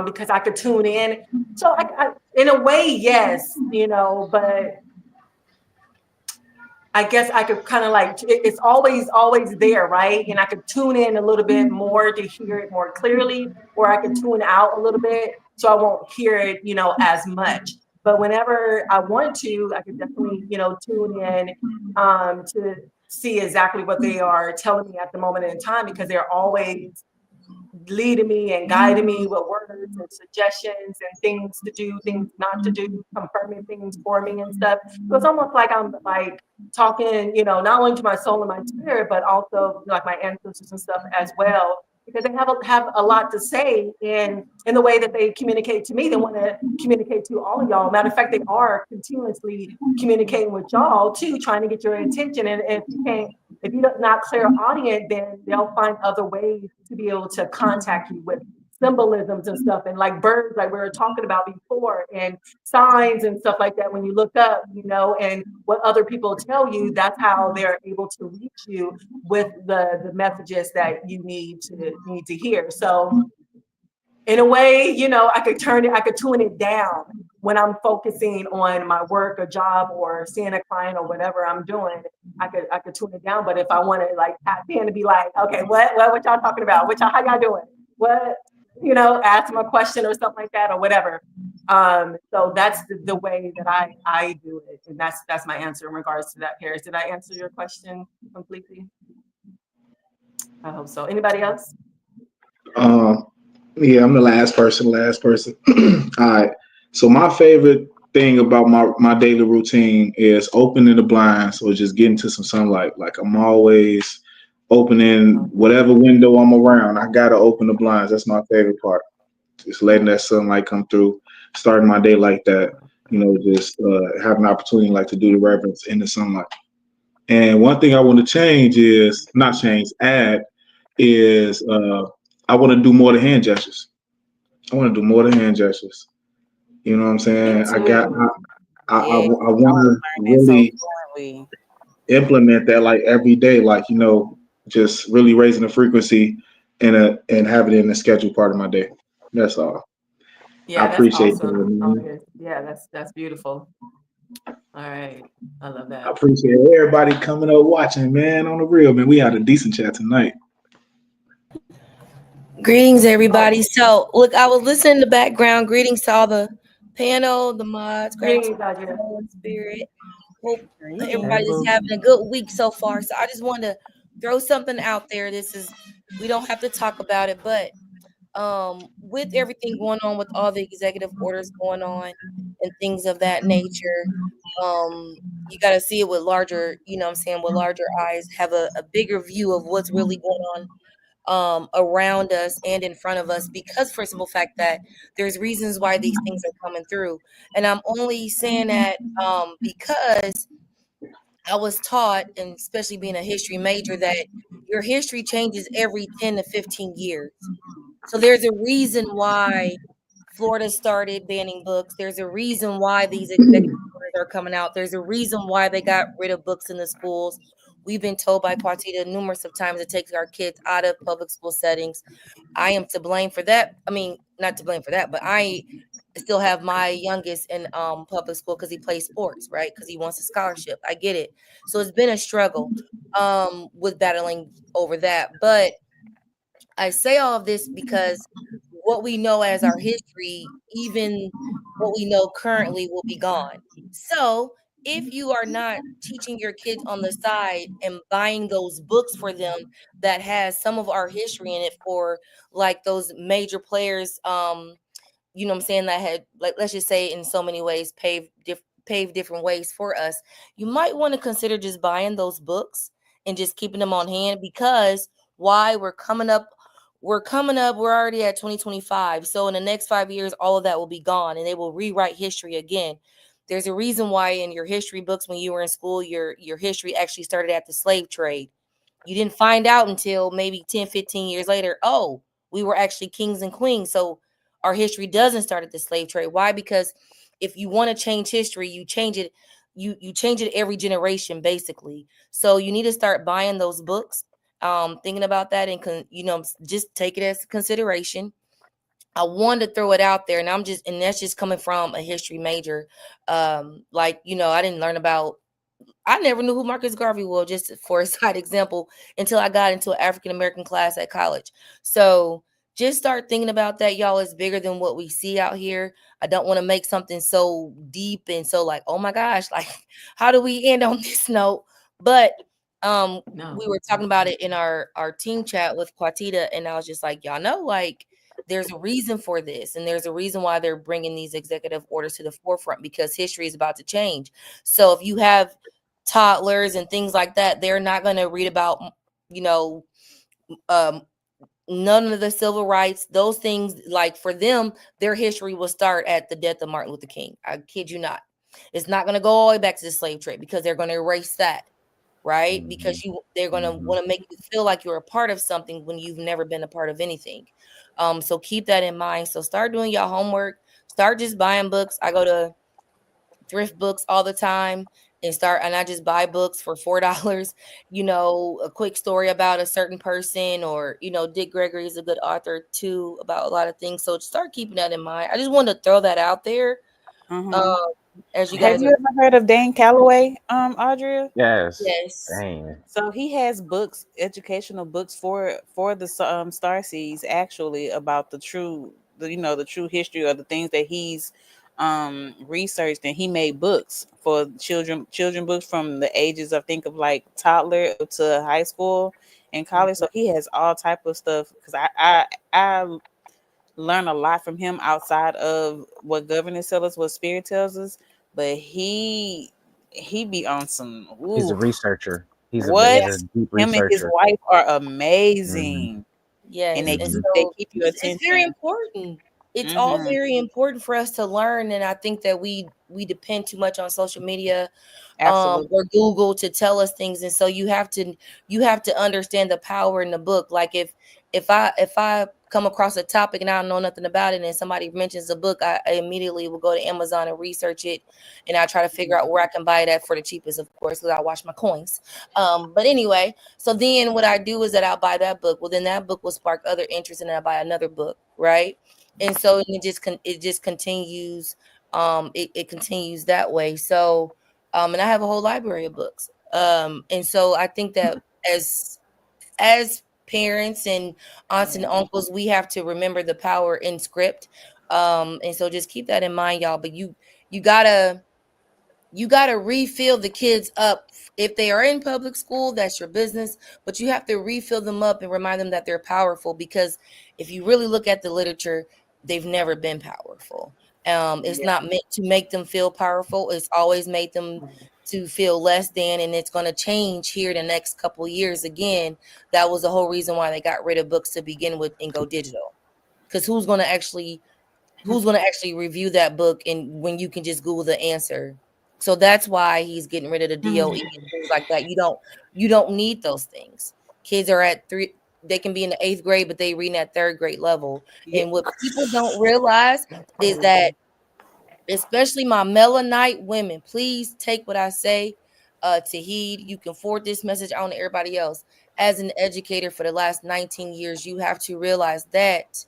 D: because I could tune in. So I in a way, yes, but I guess I could kind of like, it's always there, right? And I could tune in a little bit more to hear it more clearly, or I could tune out a little bit so I won't hear it, as much. But whenever I want to, I could definitely, tune in to see exactly what they are telling me at the moment in time, because they're always leading me and guiding me with words and suggestions and things to do, things not to do, confirming things for me and stuff. So it's almost like I'm like talking, not only to my soul and my spirit, but also like my ancestors and stuff as well, because they have a lot to say in the way that they communicate to me. They want to communicate to all of y'all. Matter of fact, they are continuously communicating with y'all too, trying to get your attention. And if you're not clairaudient, then they'll find other ways to be able to contact you with. symbolisms and stuff, and like birds, like we were talking about before, and signs and stuff like that. When you look up, and what other people tell you, that's how they're able to reach you with the messages that you need to hear. So in a way, I could tune it down when I'm focusing on my work or job or seeing a client or whatever I'm doing. I could tune it down. But if I want to like tap in to be like, okay, what y'all talking about? How y'all doing? What, ask them a question or something like that or whatever. So that's the way that I do it. And that's my answer in regards to that, Paris. Did I answer your question completely? I hope so. Anybody else?
G: Yeah, I'm the last person. All right. So my favorite thing about my daily routine is opening the blinds or just getting to some sunlight. Like I'm always opening whatever window I'm around. I gotta open the blinds. That's my favorite part. Just letting that sunlight come through, starting my day like that. Just have an opportunity like to do the reverence in the sunlight. And one thing I want to add is I want to do more of the hand gestures. You know what I'm saying? I want to really implement that like every day, like, just really raising the frequency and have it in the scheduled part of my day. That's all.
D: Yeah,
G: I appreciate
D: that's awesome.
G: that.
D: Yeah, that's beautiful. All right. I love that.
G: I appreciate everybody coming up watching, man. On the real, man. We had a decent chat tonight.
A: Greetings, everybody. So, look, I was listening in the background. Greetings to all the panel, the mods,
D: Greetings,
A: gratitude, spirit. Hope
F: Greetings.
A: everybody's having a good week so far. So, I just wanted to throw something out there. We don't have to talk about it, but with everything going on, with all the executive orders going on and things of that nature, you got to see it with larger, with larger eyes, have a bigger view of what's really going on around us and in front of us, because for simple fact that there's reasons why these things are coming through. And I'm only saying that because I was taught, and especially being a history major, that your history changes every 10 to 15 years. So there's a reason why Florida started banning books. There's a reason why these executive orders are coming out. There's a reason why they got rid of books in the schools. We've been told by Quatita numerous of times to take our kids out of public school settings. I am to blame for that. I mean, not to blame for that, but I still have my youngest in public school because he plays sports, right? Because he wants a scholarship. I get it. So it's been a struggle with battling over that. But I say all of this because what we know as our history, even what we know currently, will be gone. So if you are not teaching your kids on the side and buying those books for them that has some of our history in it, for like those major players, you know what I'm saying, that had, like, let's just say in so many ways paved different ways for us, you might want to consider just buying those books and just keeping them on hand, because why? We're already at 2025. So in the next 5 years, all of that will be gone and they will rewrite history again. There's a reason why in your history books, when you were in school, your history actually started at the slave trade. You didn't find out until maybe 10, 15 years later, oh, we were actually kings and queens. So our history doesn't start at the slave trade. Why? Because if you want to change history, you change it. You change it every generation, basically. So you need to start buying those books, thinking about that, and just take it as consideration. I wanted to throw it out there, and that's just coming from a history major. I didn't learn about. I never knew who Marcus Garvey was, just for a side example, until I got into an African American class at college. So just start thinking about that, y'all. It's bigger than what we see out here. I don't want to make something so deep and so like, oh my gosh, like, how do we end on this note? But we were talking about it in our team chat with Quatita, and I was just like, y'all know, like, there's a reason for this, and there's a reason why they're bringing these executive orders to the forefront, because history is about to change. So if you have toddlers and things like that, they're not going to read about, none of the civil rights, those things. Like, for them, their history will start at the death of Martin Luther King. I kid you not. It's not going to go all the way back to the slave trade, because they're going to erase that. right? Because they're going to want to make you feel like you're a part of something when you've never been a part of anything. So keep that in mind. So start doing your homework, start just buying books. I go to thrift books all the time and I just buy books for $4, a quick story about a certain person, or Dick Gregory is a good author too about a lot of things. So start keeping that in mind. I just wanted to throw that out there. As you
F: Have
A: guys
F: you
A: are
F: ever heard of Dan Calloway, Audrey?
I: Yes.
A: yes.
I: Dang.
F: So he has books, educational books for the star seeds, actually, about the true history of the things that he's researched, and he made books for children books from the ages of, think of like toddler up to high school and college. So he has all type of stuff, because I learn a lot from him outside of what governance tells us, what spirit tells us, but he be on some
I: He's a
F: ooh.
I: researcher. He's
F: What?
I: a deep
F: Him and his
I: researcher.
F: wife are
I: Mhm.
F: amazing, and
A: Yes,
F: they
A: and
F: keep
A: so
F: your
A: it's very
F: attention.
A: important. It's all
F: Mm-hmm.
A: very important for us to learn, and I think that we depend too much on social media,
F: Absolutely.
A: or Google to tell us things, and so you have to understand the power in the book. Like if I come across a topic and I don't know nothing about it, and somebody mentions a book, I immediately will go to Amazon and research it, and I try to figure out where I can buy it at for the cheapest, of course, because I wash my coins. But anyway, so then what I do is that I'll buy that book. Well, then that book will spark other interest, and then I buy another book, right? And so it just continues. It continues that way. So, and I have a whole library of books. And so I think that as parents and aunts and uncles, we have to remember the power in script. And so just keep that in mind, y'all. But you gotta refill the kids up. If they are in public school, that's your business, but you have to refill them up and remind them that they're powerful, because if you really look at the literature, they've never been powerful. It's
F: Yeah.
A: not meant to make them feel powerful. It's always made them to feel less than, and it's going to change here the next couple of years again. That was the whole reason why they got rid of books to begin with and go digital, because who's going to actually review that book, and when you can just Google the answer. So that's why he's getting rid of the DOE and things like that. You don't need those things. Kids are at 3, they can be in the 8th grade, but they reading at 3rd grade level.
F: Yeah.
A: And what people don't realize is that, especially my melanite women, please take what I say to heed. You can forward this message on to everybody else. As an educator for the last 19 years, you have to realize that,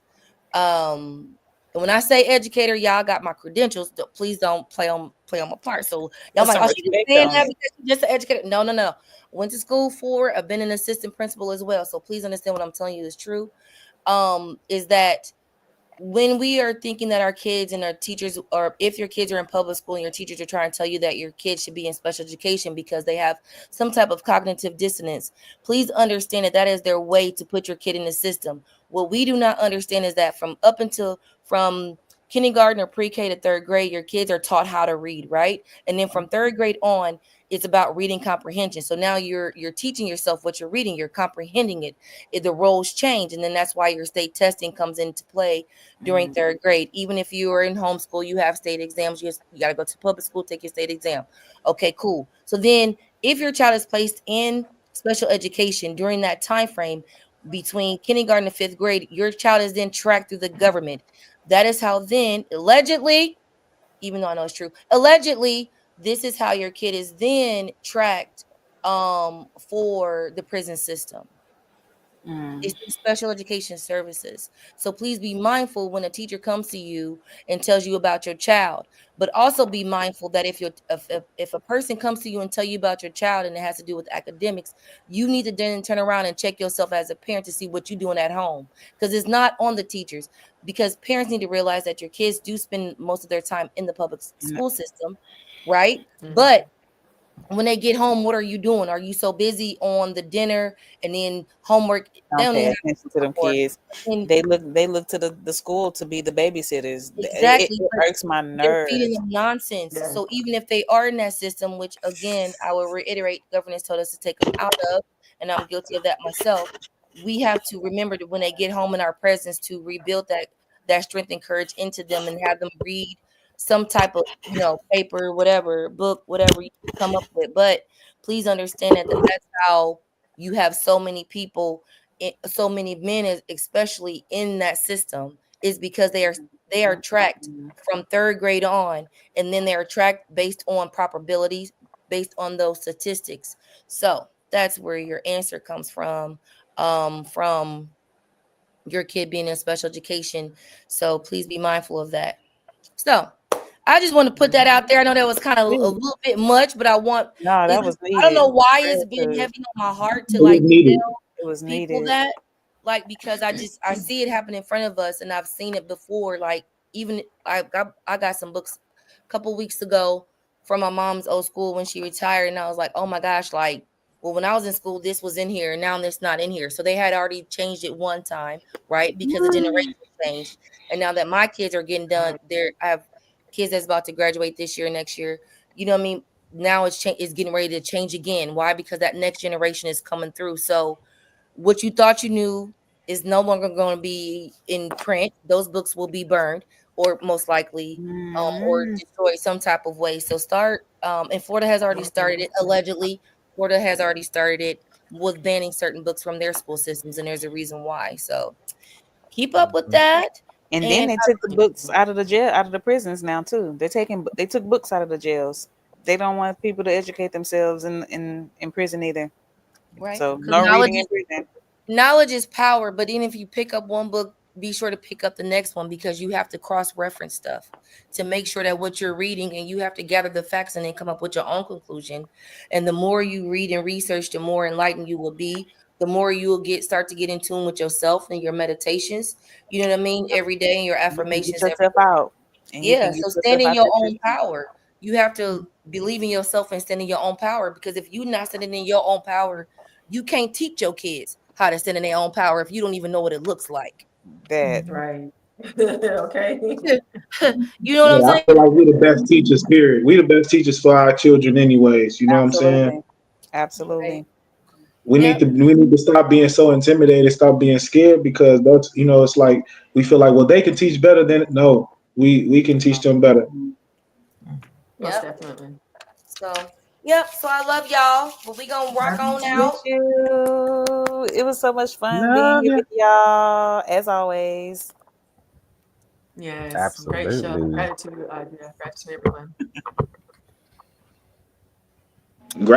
A: and when I say educator, y'all got my credentials. Please don't play on my part. So y'all
F: Put
A: like,
F: some
A: oh, she just
F: respect
A: saying
F: on
A: that
F: it.
A: because she's just an educator. No, no, no. Went to school for. I've been an assistant principal as well. So please understand what I'm telling you is true. Is that when we are thinking that our kids and our teachers, or if your kids are in public school and your teachers are trying to tell you that your kids should be in special education because they have some type of cognitive dissonance, please understand that that is their way to put your kid in the system. What we do not understand is that from kindergarten or pre-K to 3rd grade, your kids are taught how to read, right? And then from 3rd grade on, it's about reading comprehension. So now you're teaching yourself what you're reading, you're comprehending it. The roles change, and then that's why your state testing comes into play during 3rd grade. Even if you are in homeschool, you have state exams. You got to go to public school, take your state exam. Okay, cool. So then if your child is placed in special education during that time frame between kindergarten and 5th grade, your child is then tracked through the government. That is how then, allegedly, even though I know it's true, allegedly, this is how your kid is then tracked for the prison system. It's the special education services. So please be mindful when a teacher comes to you and tells you about your child. But also be mindful that if a person comes to you and tell you about your child and it has to do with academics, you need to then turn around and check yourself as a parent to see what you're doing at home. Because it's not on the teachers. Because parents need to realize that your kids do spend most of their time in the public school system, right? But when they get home, what are you doing? Are you so busy on the dinner and then homework? They
F: Don't
A: don't even
F: pay
A: have
F: attention to them
A: homework.
F: kids.
A: And
F: They look to the school to be the babysitters.
A: exactly,
F: It
A: but
F: irks my
A: they're feeding
F: nerves.
A: them nonsense. So even if they are in that system, which again, I will reiterate, governance told us to take them out of, and I'm guilty of that myself. We have to remember that when they get home in our presence, to rebuild that strength and courage into them and have them read some type of, paper, whatever, book, whatever you come up with. But please understand that that's how you have so many people, so many men, especially in that system, is because they are tracked from third grade on, and then they are tracked based on probabilities, based on those statistics. So that's where your answer comes from your kid being in special education. So please be mindful of that. So I just want to put that out there. I know that was kind of a little bit much, but I
F: that was
A: I don't
F: needed.
A: know why it's been heavy on my heart to
G: It was needed.
A: tell
F: It was
A: people
F: needed.
A: that, because I see it happen in front of us, and I've seen it before. Even I got some books a couple weeks ago from my mom's old school when she retired, and I was like, oh my gosh, well, when I was in school, this was in here, and now it's not in here. So they had already changed it one time, right? Because the generation changed, and now that my kids are getting done, I have kids that's about to graduate this year, next year. You know what I mean? Now it's getting ready to change again. Why? Because that next generation is coming through. So what you thought you knew is no longer going to be in print. Those books will be burned, or most likely, or destroyed some type of way. So start. And Florida has already started it. Allegedly, Florida has already started it with banning certain books from their school systems, and there's a reason why. So keep up with that.
F: And then they took the books out of the jail, out of the prisons now too. They took books out of the jails. They don't want people to educate themselves in prison either.
A: Right.
F: So no reading in prison.
A: Knowledge is power, but even if you pick up one book, be sure to pick up the next one, because you have to cross-reference stuff to make sure that what you're reading, and you have to gather the facts and then come up with your own conclusion. And the more you read and research, the more enlightened you will be. The more you will start to get in tune with yourself and your meditations. You know what I mean? Every day, and your affirmations.
F: Get yourself out.
A: Yeah. So stand in your own power. You have to believe in yourself and stand in your own power, because if you're not standing in your own power, you can't teach your kids how to stand in their own power if you don't even know what it looks like.
F: That
D: right. Okay.
A: You know what I'm
G: I
A: saying?
G: feel like we're the best teachers, period. We the best teachers for our children anyways. You know what I'm saying?
F: Absolutely.
G: We need to stop being so intimidated, stop being scared, because that's, it's like we feel like, well, they can teach better than we can teach them better.
D: Most definitely.
A: So so I love y'all, but we gonna rock on out.
F: It was so much fun being here with y'all, as always.
D: Yes,
I: Absolutely.
D: Great show. Gratitude, gratitude everyone.
G: Gratitude.